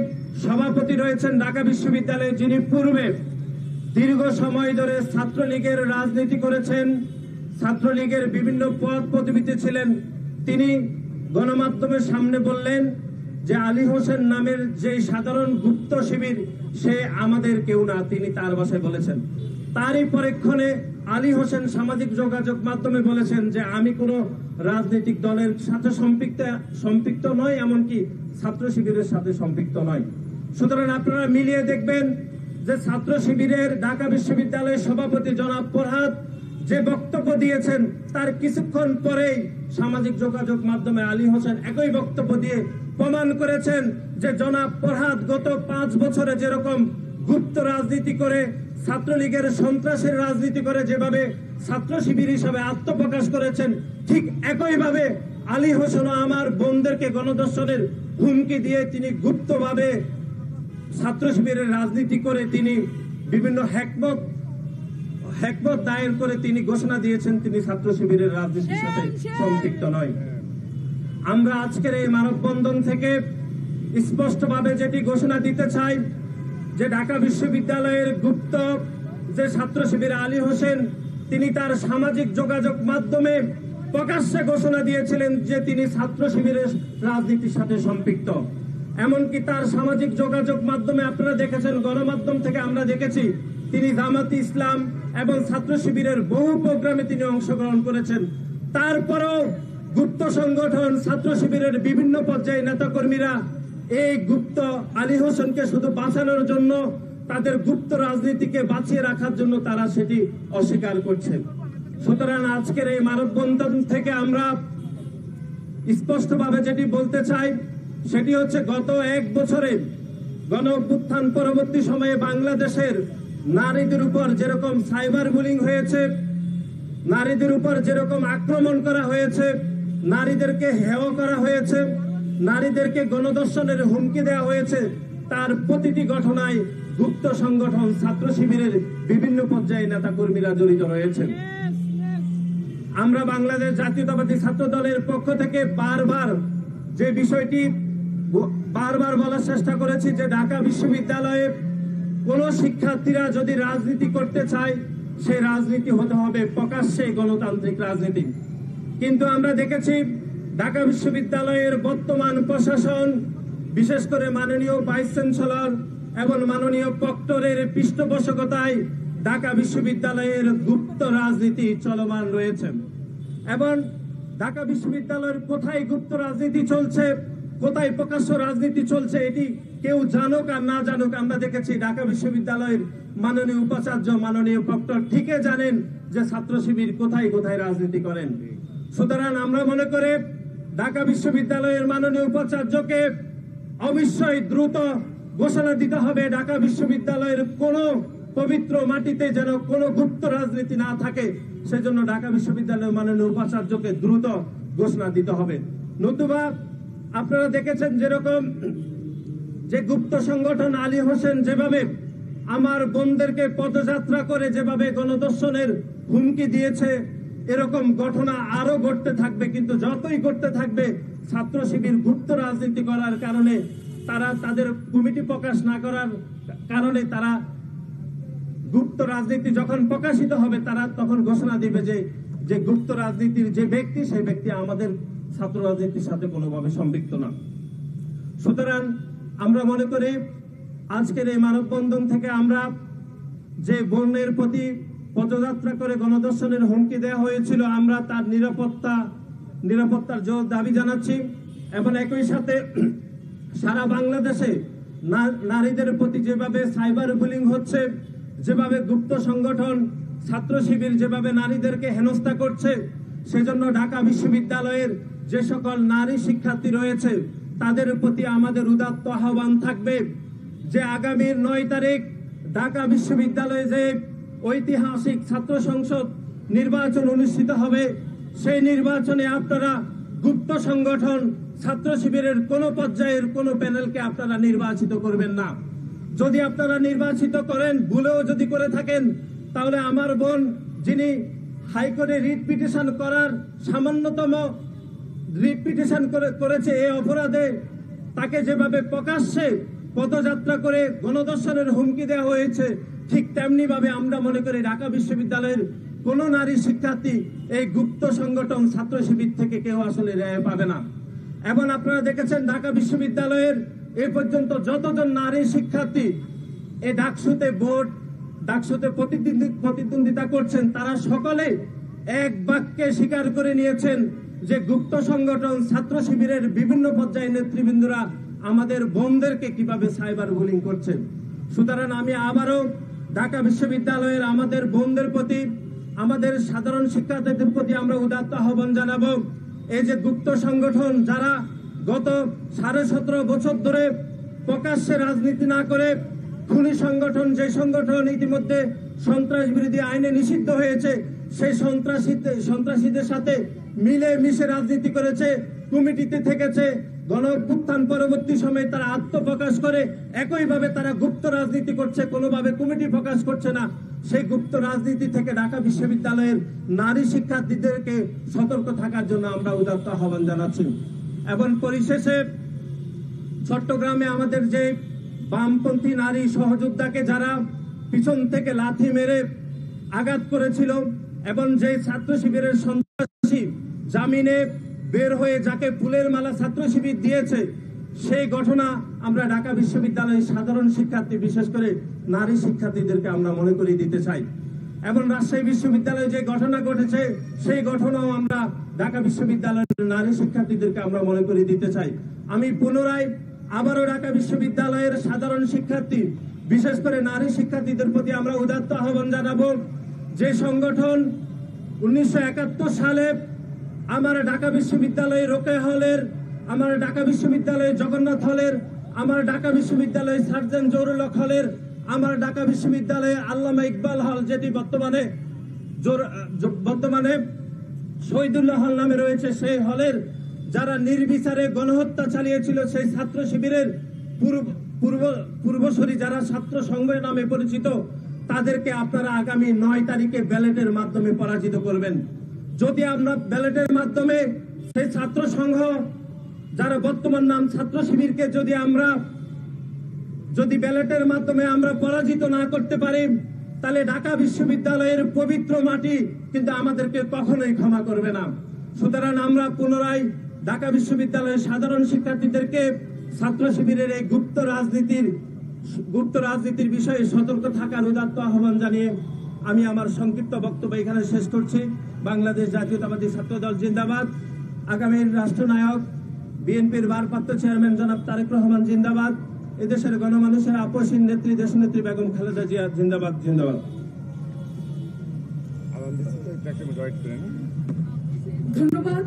সভাপতি রয়েছেন ঢাকা বিশ্ববিদ্যালয়ে, যিনি পূর্বে দীর্ঘ সময় ধরে ছাত্রলীগের রাজনীতি করেছেন, ছাত্রলীগের বিভিন্ন পদ পদবিতে ছিলেন, তিনি গণমাধ্যমের সামনে বললেন যে আলী হোসেন নামের যে সাধারণ গুপ্ত শিবির সে আমাদের কেউ না, তিনি তার ভাষায় বলেছেন। তারই পরক্ষণে আলী হোসেন সামাজিক যোগাযোগ মাধ্যমে বলেছেন যে আমি কোনো রাজনৈতিক দলের সাথে সম্পৃক্ত নয়, এমনকি ছাত্র শিবিরের সাথে সম্পৃক্ত নয়। সুতরাং আপনারা মিলিয়ে দেখবেন যে ছাত্র শিবিরের ঢাকা বিশ্ববিদ্যালয়ের সভাপতি জনাব ফরহাদ যে বক্তব্য দিয়েছেন তার কিছুক্ষণ পরেই সামাজিক যোগাযোগ মাধ্যমে আলী হোসেন একই বক্তব্য দিয়ে প্রমাণ করেছেন যে জনাব ফরহাদ গত 5 বছরে যেরকম গুপ্ত রাজনীতি করে, ছাত্রলীগের সন্ত্রাসের রাজনীতি করে যেভাবে ছাত্র শিবির হিসাবে আত্মপ্রকাশ করেছেন, ঠিক একইভাবে আলী হোসেনও আমার বোনদেরকে গণধর্ষণের হুমকি দিয়ে তিনি গুপ্তভাবে ছাত্র শিবিরের রাজনীতি করে তিনি বিভিন্ন হ্যাকমত দায়ের করে তিনি ঘোষণা দিয়েছেন তিনি ছাত্র শিবিরের রাজনীতির সাথে সম্পৃক্ত নয়। আমরা আজকের এই মানববন্ধন থেকে স্পষ্টভাবে যেটি ঘোষণা দিতে চাই যে ঢাকা বিশ্ববিদ্যালয়ের গুপ্ত যে ছাত্র শিবির আলী হোসেন তিনি তার সামাজিক যোগাযোগ মাধ্যমে প্রকাশ্যে ঘোষণা দিয়েছিলেন যে তিনি ছাত্র শিবিরের রাজনীতির সাথে সম্পৃক্ত। এমনকি তার সামাজিক যোগাযোগ মাধ্যমে আপনারা দেখেছেন, গণমাধ্যম থেকে আমরা দেখেছি তিনি জামাতে ইসলাম এবং ছাত্র শিবিরের বহু প্রোগ্রামে তিনি অংশগ্রহণ করেছেন। তারপরেও গুপ্ত সংগঠন ছাত্র শিবিরের বিভিন্ন পর্যায়ে নেতাকর্মীরা এই গুপ্ত আলী হোসেনকে শুধু বাঁচানোর জন্য, তাদের গুপ্ত রাজনীতিকে বাঁচিয়ে রাখার জন্য তারা সেটি অস্বীকার করছে। সুতরাং আজকের এই মানববন্ধন থেকে আমরা স্পষ্টভাবে যেটি বলতে চাই সেটি হচ্ছে গত 1 বছরে গণ অভ্যুত্থান পরবর্তী সময়ে বাংলাদেশের নারীদের উপর যেরকম সাইবার বুলিং হয়েছে, নারীদের উপর যেরকম আক্রমণ করা হয়েছে, নারীদেরকে হেয় করা হয়েছে, নারীদেরকে গণধর্ষণের হুমকি দেওয়া হয়েছে, তার প্রতিটি ঘটনায় গুপ্ত সংগঠন ছাত্র শিবিরের বিভিন্ন পর্যায়ে নেতা কর্মীরা জড়িত রয়েছেন। আমরা বাংলাদেশ জাতীয়তাবাদী ছাত্র দলের পক্ষ থেকে বারবার যে বিষয়টি বলার চেষ্টা করেছি যে ঢাকা বিশ্ববিদ্যালয়ে কোন শিক্ষার্থীরা যদি রাজনীতি করতে চায় সেই রাজনীতি হতে হবে প্রকাশ্যে গণতান্ত্রিক রাজনীতি। কিন্তু আমরা দেখেছি ঢাকা বিশ্ববিদ্যালয়ের বর্তমান প্রশাসন, বিশেষ করে মাননীয় ভাইস চ্যান্সেলর এবং মাননীয় প্রক্টরের পৃষ্ঠপোষকতায় ঢাকা বিশ্ববিদ্যালয়ের গুপ্ত রাজনীতি চলমান রয়েছে। এবং ঢাকা বিশ্ববিদ্যালয়ের কোথায় গুপ্ত রাজনীতি চলছে, কোথায় প্রকাশ্য রাজনীতি চলছে, এটি কেউ জানুক আর না জানুক, আমরা দেখেছি ঢাকা বিশ্ববিদ্যালয়ের মাননীয় উপাচার্য, মাননীয় প্রক্টর ঠিকই জানেন যে ছাত্র শিবির কোথায় কোথায় রাজনীতি করেন। সুতরাং আমরা মনে করি ঢাকা বিশ্ববিদ্যালয়ের মাননীয় উপাচার্যকে অবশ্যই দ্রুত ঘোষণা দিতে হবে ঢাকা বিশ্ববিদ্যালয়ের কোন পবিত্র মাটিতে যেন কোনো গুপ্ত রাজনীতি না থাকে, সেজন্য ঢাকা বিশ্ববিদ্যালয়ের মাননীয় উপাচার্যকে দ্রুত ঘোষণা দিতে হবে। নতুবা আপনারা দেখেছেন যেরকম যে গুপ্ত সংগঠন আলী হোসেন যেভাবে আমার বোনদেরকে পদযাত্রা করে যেভাবে গণধর্ষণের হুমকি দিয়েছে, এরকম ঘটনা আরো ঘটতে থাকবে। কিন্তু যতই ঘটতে থাকবে ছাত্র শিবির গুপ্ত রাজনীতি করার কারণে, তারা তাদের কমিটি প্রকাশ না করার কারণে, তারা গুপ্ত রাজনীতি যখন প্রকাশিত হবে তারা তখন ঘোষণা দিবে যে গুপ্ত রাজনীতির যে ব্যক্তি, সেই ব্যক্তি আমাদের ছাত্র রাজনীতির সাথে কোনোভাবে সম্পৃক্ত না। সুতরাং আমরা মনে করি আজকের এই মানববন্ধন থেকে আমরা যে বোনের প্রতি পদযাত্রা করে গণধর্ষণের হুমকি দেওয়া হয়েছিল, আমরা তার নিরাপত্তার জোর দাবি জানাচ্ছি। এবং একই সাথে সারা বাংলাদেশে নারীদের প্রতি যেভাবে সাইবার বুলিং হচ্ছে, যেভাবে গুপ্ত সংগঠন ছাত্র শিবির যেভাবে নারীদেরকে হেনস্থা করছে, সেজন্য ঢাকা বিশ্ববিদ্যালয়ের যে সকল নারী শিক্ষার্থী রয়েছে তাদের প্রতি আমাদের উদাত্ত আহ্বান থাকবে যে আগামীর 9 তারিখ ঢাকা বিশ্ববিদ্যালয়ে যে ঐতিহাসিক ছাত্র সংসদ নির্বাচন অনুষ্ঠিত হবে, সেই নির্বাচনে আপনারা গুপ্ত সংগঠন ছাত্র শিবিরের কোন পর্যায়ের কোন প্যানেলকে আপনারা নির্বাচিত করবেন না। যদি আপনারা নির্বাচিত করেন, ভুলেও যদি করে থাকেন, তাহলে আমার বোন যিনি হাইকোর্টে রিট পিটিশন করার সামান্যতম রিট পিটিশন করেছে, এই অপরাধে তাকে যেভাবে প্রকাশ্যে পদযাত্রা করে গণধর্ষণের হুমকি দেওয়া হয়েছে, ঠিক তেমনি ভাবে আমরা মনে করি ঢাকা বিশ্ববিদ্যালয়ের কোন নারী শিক্ষার্থী এই গুপ্ত সংগঠন ছাত্র শিবির থেকে কেউ আসলে রেহাই পাবে না। এবং আপনারা দেখেছেন ঢাকা বিশ্ববিদ্যালয়ের এ পর্যন্ত যতজন নারী শিক্ষার্থী এই ডাকসুতে ভোট ডাকসুতে প্রতিদ্বন্দ্বিতা করছেন, তারা সকলে এক বাক্যে স্বীকার করে নিয়েছেন যে গুপ্ত সংগঠন ছাত্র শিবিরের বিভিন্ন পর্যায়ে নেতৃবৃন্দরা আমাদের বোনদেরকে কিভাবে সাইবার বুলিং করছে। সুতরাং আমি আবারও ঢাকা বিশ্ববিদ্যালয়ের আমাদের বোনদের প্রতি, আমাদের সাধারণ শিক্ষার্থীদের প্রতি আমরা উদাত্ত আহ্বান জানাবো, এই যে গুপ্ত সংগঠন যারা গত 17.5 বছর ধরে প্রকাশ্যে রাজনীতি না করে খুনি সংগঠন, যে সংগঠন ইতিমধ্যে সন্ত্রাস বিরোধী আইনে নিষিদ্ধ হয়েছে, সেই সন্ত্রাসীদের সাথে মিলে মিশে রাজনীতি করেছে, কমিটিতে থেকেছে, গণ অভ্যুত্থান পরবর্তী সময়ে তারা আত্মপ্রকাশ করে একইভাবে তারা গুপ্ত রাজনীতি করছে, কোনোভাবে কমিটি প্রকাশ করছে না। সেই গুপ্ত রাজনীতি থেকে ঢাকা বিশ্ববিদ্যালয়ের নারী শিক্ষার্থীদেরকে সতর্ক থাকার জন্য আমরা উদাত্ত আহ্বান জানাচ্ছি। এবং পরিশেষে চট্টগ্রামে আমাদের যে বামপন্থী নারী সহযোদ্ধাকে যারা পিছন থেকে লাথি মেরে আঘাত করেছিল এবং যে ছাত্র শিবিরের সন্ত্রাসী জামিনে বের হয়ে যাকে ফুলের মালা ছাত্র শিবির দিয়েছে, সেই ঘটনা আমরা ঢাকা বিশ্ববিদ্যালয়ের সাধারণ শিক্ষার্থী, বিশেষ করে নারী শিক্ষার্থীদেরকে আমরা মনে করিয়ে দিতে চাই। এবং রাজশাহী বিশ্ববিদ্যালয়ে যে ঘটনা ঘটেছে, সেই ঘটনাও আমরা ঢাকা বিশ্ববিদ্যালয়ের নারী শিক্ষার্থীদেরকে আমরা মনে করিয়ে দিতে চাই। আমি পুনরায় আবারও ঢাকা বিশ্ববিদ্যালয়ের সাধারণ শিক্ষার্থী, বিশেষ করে নারী শিক্ষার্থীদের প্রতি আমরা উদাত্ত আহ্বান জানাবো, যে সংগঠন 1971 সালে আমার ঢাকা বিশ্ববিদ্যালয়ে রোকেয়া হলের, আমার ঢাকা বিশ্ববিদ্যালয়ে জগন্নাথ হলের, আমার ঢাকা বিশ্ববিদ্যালয়ে সার্জেন্ট জহুরুল হক হলের, আমার ঢাকা বিশ্ববিদ্যালয়ে আল্লামা ইকবাল হল, যেটি বর্তমানে শহীদুল্লাহ হল নামে রয়েছে, সেই হলের যারা নির্বিচারে গণহত্যা চালিয়েছিল, সেই ছাত্র শিবিরের পূর্বসূরি যারা ছাত্র সংঘের নামে পরিচিত, তাদেরকে আপনারা আগামী 9 তারিখে ব্যালটের মাধ্যমে পরাজিত করবেন। যদি আমরা ব্যালটের মাধ্যমে সেই ছাত্র সংঘ, যারা বর্তমান নাম ছাত্র শিবিরকে যদি ব্যালটের মাধ্যমে আমরা পরাজিত না করতে পারি, তাহলে ঢাকা বিশ্ববিদ্যালয়ের পবিত্র মাটি কিন্তু আমাদেরকে কখনোই ক্ষমা করবে না। সুতরাং আমরা পুনরায় ঢাকা বিশ্ববিদ্যালয়ের সাধারণ শিক্ষার্থীদেরকে ছাত্র শিবিরের এই গুপ্ত রাজনীতির বিষয়ে সতর্ক থাকার উদাত্ত আহ্বান জানিয়ে আমি আমার সংক্ষিপ্ত বক্তব্য এখানে শেষ করছি। বাংলাদেশ জাতীয়তাবাদী ছাত্র দল জিন্দাবাদ। আগামীর রাষ্ট্রনায়ক বিএনপির ভারপ্রাপ্ত চেয়ারম্যান জনাব তারেক রহমান জিন্দাবাদ। এদেশের গণমানুষের আপসহীন নেত্রী দেশনেত্রী বেগম খালেদা জিয়া জিন্দাবাদ জিন্দাবাদ। ধন্যবাদ।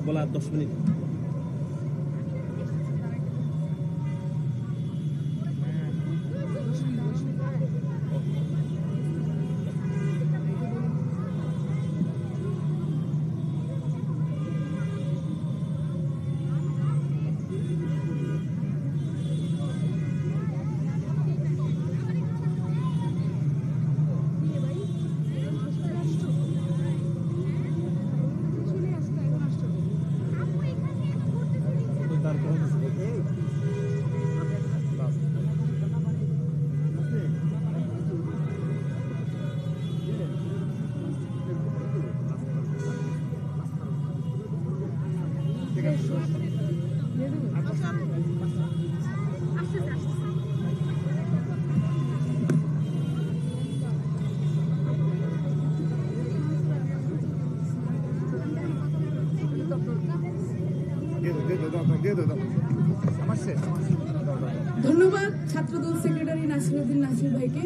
বলা 10 মিনিট। ঠিক আছে। ধন্যবাদ ছাত্রদল সেক্রেটারি নাসিরউদ্দিন নাসির ভাইকে।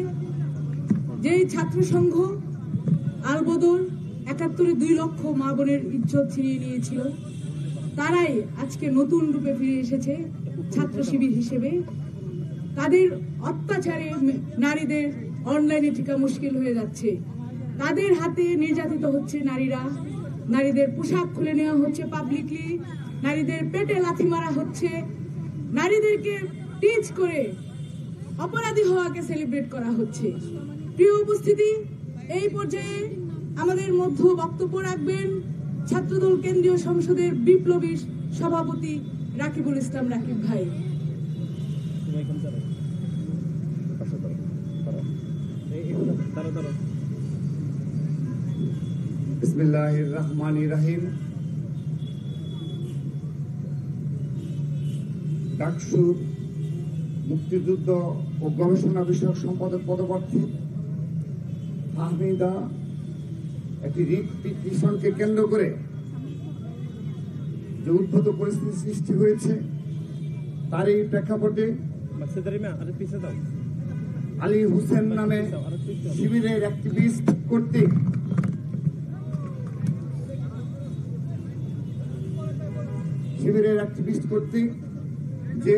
যেই ছাত্র সংঘ আলবদর ৭১-এ ২ লক্ষ মা বোনের ইজ্জত ছিনিয়ে নিয়েছিল, তারাই আজকে নতুন রূপে ফিরে এসেছে ছাত্র শিবির হিসেবে। তাদের অত্যাচারে নারীদের অনলাইনে টিকা মুশকিল হয়ে যাচ্ছে, তাদের হাতে নির্যাতিত হচ্ছে নারীরা, নারীদের পোশাক খুলে নেওয়া হচ্ছে পাবলিকলি, নারীদের পেটে লাথি মারা হচ্ছে, নারীদেরকে টিচ করে অপরাধী হওয়াকে সেলিব্রেট করা হচ্ছে। প্রিয় উপস্থিতি, এই পর্যায়ে আমাদের মধ্যে বক্তব্য রাখবেন ছাত্রদল কেন্দ্রীয় সংসদের বিপ্লবী সভাপতি রাকিবুল ইসলাম রাকিব ভাই। বিসমিল্লাহির রহমানির রহিম। ডাকসু মুক্তিযুদ্ধ ও গবেষণা বিষয়ক সম্পাদক পদপ্রার্থী ফাহমিদা একটি রিট পিটিশনকে কেন্দ্র করে যে উদ্ভূত পরিস্থিতি সৃষ্টি হয়েছে, তারই প্রেক্ষাপটে আলী হোসেন নামে শিবিরের অ্যাক্টিভিস্ট কর্তৃক যে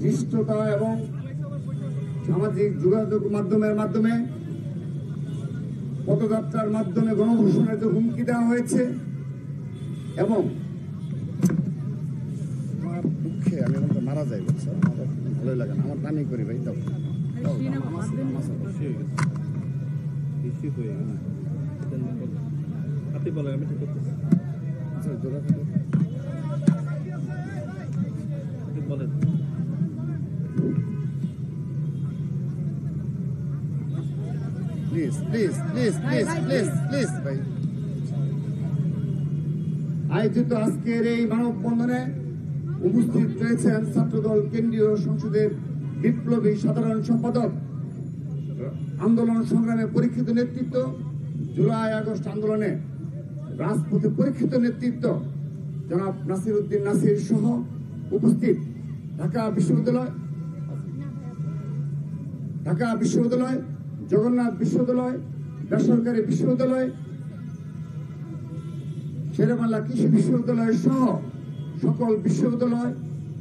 ধৃষ্টতা এবং সামাজিক যোগাযোগ মাধ্যমে পদযাত্রার মাধ্যমে গণধর্ষণের যে হুমকি দেওয়া হয়েছে, এবং আমার দুঃখে আমি মারা যাই, আমার ভালোই লাগে না, আমার টানি করি ভাই, দাও আপনি বলেন, আমি ঠিক করতেছি। বলেন। প্লিজ ভাই। আয়োজিত আজকের এই মানববন্ধনে উপস্থিত রয়েছেন ছাত্রদল কেন্দ্রীয় সংসদের বিপ্লবী সাধারণ সম্পাদক, আন্দোলন সংগ্রামে পরীক্ষিত নেতৃত্ব, জুলাই আগস্ট আন্দোলনে রাজপথে পরীক্ষিত নেতৃত্ব জনাব নাসিরউদ্দিন নাসির সহ উপস্থিত ঢাকা বিশ্ববিদ্যালয়, জগন্নাথ বিশ্ববিদ্যালয়, বেসরকারি বিশ্ববিদ্যালয়, শেরেবাংলা কৃষি বিশ্ববিদ্যালয় সহ সকল বিশ্ববিদ্যালয়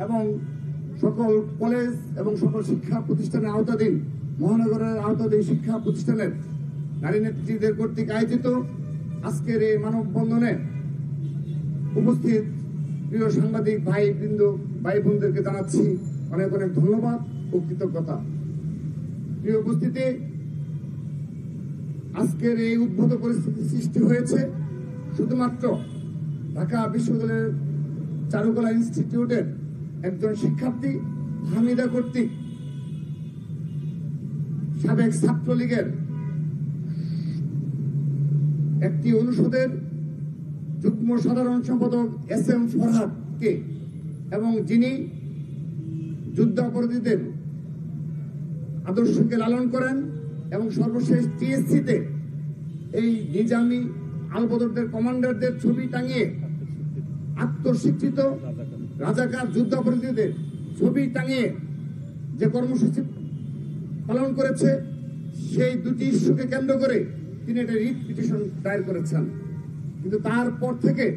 এবং সকল কলেজ এবং সকল শিক্ষা প্রতিষ্ঠানের আওতাধীন, মহানগরের আওতাধীন শিক্ষা প্রতিষ্ঠানের নারী নেত্রীদের কর্তৃক আয়োজিত আজকের এই মানববন্ধনে উপস্থিত প্রিয় সাংবাদিক ভাই বোনদেরকে জানাচ্ছি অনেক অনেক ধন্যবাদ ও কৃতজ্ঞতা। প্রিয় উপস্থিতি, আজকের এই উদ্ভূত পরিস্থিতি সৃষ্টি হয়েছে শুধুমাত্র ঢাকা বিশ্ববিদ্যালয়ের চারুকলা ইনস্টিটিউটের একজন শিক্ষার্থী হামিদা কর্তৃক সাবেক ছাত্রলীগের একটি অনুষদের যুগ্ম সাধারণ সম্পাদক SM ফরহাদকে, এবং যিনি যুদ্ধাপরাধীদের আদর্শকে লালন করেন এবং সর্বশেষ TSC-তে এই নিজামী আলবদরদের কমান্ডারদের ছবি টাঙিয়ে আত্মস্বীকৃত রাজাকার যুদ্ধাপরাধীদের ছবি টাঙিয়ে যে কর্মসূচি পালন করেছে, সেই দুটি ইস্যুকে কেন্দ্র করে তিনি একটা রিট পিটিশন দায়ের করেছেন। কিন্তু তারপর থেকে,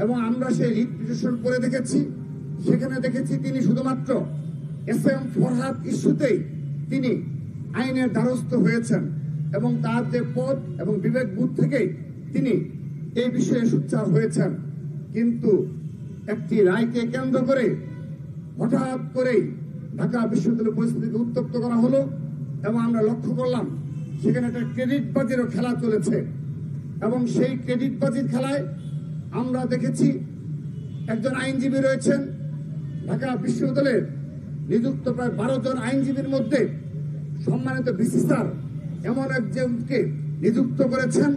এবং আমরা সেই রিট পিটিশন করে দেখেছি, সেখানে দেখেছি তিনি শুধুমাত্র SM ফরহাদ ইস্যুতেই তিনি আইনের দ্বারস্থ হয়েছেন, এবং তার যে পদ এবং বিবেক বোধ থেকেই তিনি এই বিষয়ে সোচ্চার হয়েছেন। কিন্তু একটি রায়কে কেন্দ্র করে হঠাৎ করেই ঢাকা বিশ্ববিদ্যালয় পরিস্থিতিকে উত্তপ্ত করা হলো, এবং আমরা লক্ষ্য করলাম সেখানে একটা ক্রেডিট বাজিরও খেলা চলেছে। এবং সেই ক্রেডিট বাজির খেলায় আমরা দেখেছি একজন আইনজীবী রয়েছেন ঢাকা বিশ্ববিদ্যালয়ের নিযুক্ত প্রায় 12 জন আইনজীবীর মধ্যে সম্মানিত VC স্যার এমন একজনকে নিযুক্ত করেছেন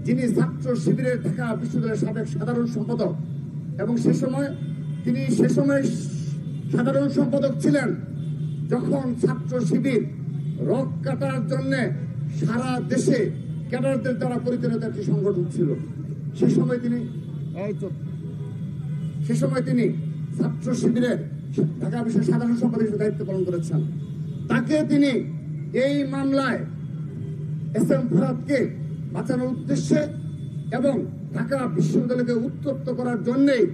যিনি ছাত্র শিবিরের ঢাকা বিশ্ববিদ্যালয়ের সাবেক সাধারণ সম্পাদক, এবং সে সময় তিনি সে সময় সাধারণ সম্পাদক ছিলেন যখন ছাত্র শিবির রক কাটার জন্য সারা দেশে ক্যাডারদের দ্বারা পরিচালিত একটি সংগঠন ছিল। সে সময় তিনি ছাত্র শিবিরের ঢাকা বিশ্বের সাধারণ সম্পাদক হিসেবে দায়িত্ব পালন করেছেন। তাকে তিনি এই মামলায় এসএম ফরহাদকে বাঁচানোর উদ্দেশ্যে এবং ঢাকা বিশ্ববিদ্যালয়কে উত্তপ্ত করার জন্যই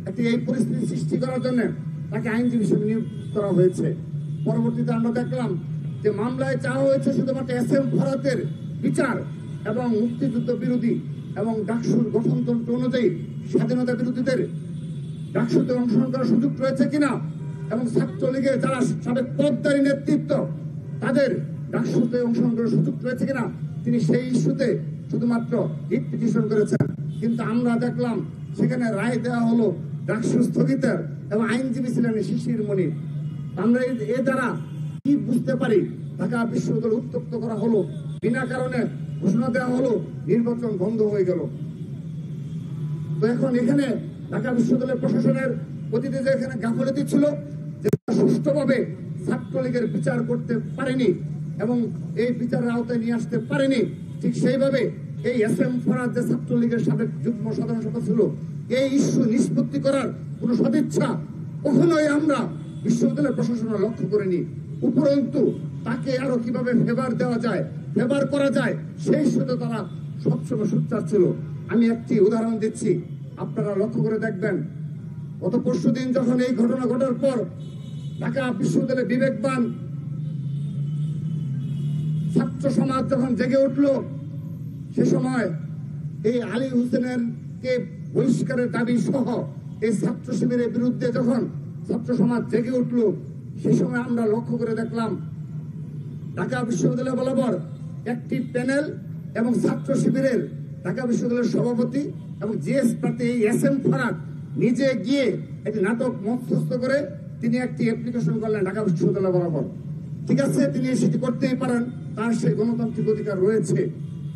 একটি এই পরিস্থিতি সৃষ্টি করার জন্য তাকে আইনজীবী হিসেবে নিয়োগ করা হয়েছে। পরবর্তীতে আমরা দেখলাম যে মামলায় চাওয়া হয়েছে শুধুমাত্র এসএম ফরহাদের বিচার এবং মুক্তিযুদ্ধ বিরোধী এবং ডাকসুর গঠনতন্ত্র অনুযায়ী স্বাধীনতা বিরোধীদের ডাকসুতে অংশগ্রহণ করার সুযোগ রয়েছে কিনা এবং ছাত্রলীগের যারা সাবেক পদধারী নেতৃত্ব তাদের ডাকসুতে অংশগ্রহণ করার সুযোগ রয়েছে কিনা তিনি সেই ইস্যুতে শুধুমাত্র রিট পিটিশন করেছেন। কিন্তু আমরা দেখলাম সেখানে রায় দেওয়া হলো ডাকসু স্থগিতের এবং আইনজীবী ছিলেন শিশির মনির। আমরা এ দ্বারা কি বুঝতে পারি? ঢাকা বিশ্ববিদ্যালয় উত্তপ্ত করা হলো, বিনা কারণে ঘোষণা দেওয়া হলো, নির্বাচন বন্ধ হয়ে গেল। তো এখন এখানে ঢাকা বিশ্ববিদ্যালয় প্রশাসনের অতীতে যে এখানে গাফলতি ছিল যে সুষ্ঠুভাবে ছাত্রলীগের বিচার করতে পারেনি এবং এই বিচারের আওতায় নিয়ে আসতে পারেনি, ঠিক সেইভাবে এই এসএম ফরহাদ যে ছাত্রলীগের সাবেক যুগ্ম সাধারণ সম্পাদক ছিল এই ইস্যু নিষ্পত্তি করার কোন সদিচ্ছা কখনোই আমরা বিশ্ববিদ্যালয় প্রশাসনের লক্ষ্য করিনি। উপরন্তু তাকে আরো কিভাবে ফেভার দেওয়া যায়, ফেভার করা যায় সেই ইস্যুতে তারা সবসময় সোচ্চার ছিল। আমি একটি উদাহরণ দিচ্ছি, আপনারা লক্ষ্য করে দেখবেন। গত পরশুদিন যখন এই ঘটনা ঘটার পর ঢাকা বিশ্ববিদ্যালয়ে বিবেকবান ছাত্র সমাজ যখন জেগে উঠল, সে সময় এই আলী হোসেনের কে বহিষ্কারের দাবি সহ এই ছাত্র শিবিরের বিরুদ্ধে যখন ছাত্র সমাজ জেগে উঠল, সে সময় আমরা লক্ষ্য করে দেখলাম ঢাকা বিশ্ববিদ্যালয় বরাবর একটি প্যানেল এবং ছাত্র শিবিরের ঢাকা বিশ্ববিদ্যালয়ের সভাপতি এবং জিএস প্রার্থী এই এসএম ফরহাদ নিজে গিয়ে একটি নাটক মধ্যস্থ করে তিনি একটি অ্যাপ্লিকেশন করলেন ঢাকা বিশ্ববিদ্যালয় বরাবর। ঠিক আছে, তিনি সেটি করতেই পারেন, তার সেই গণতান্ত্রিক অধিকার রয়েছে।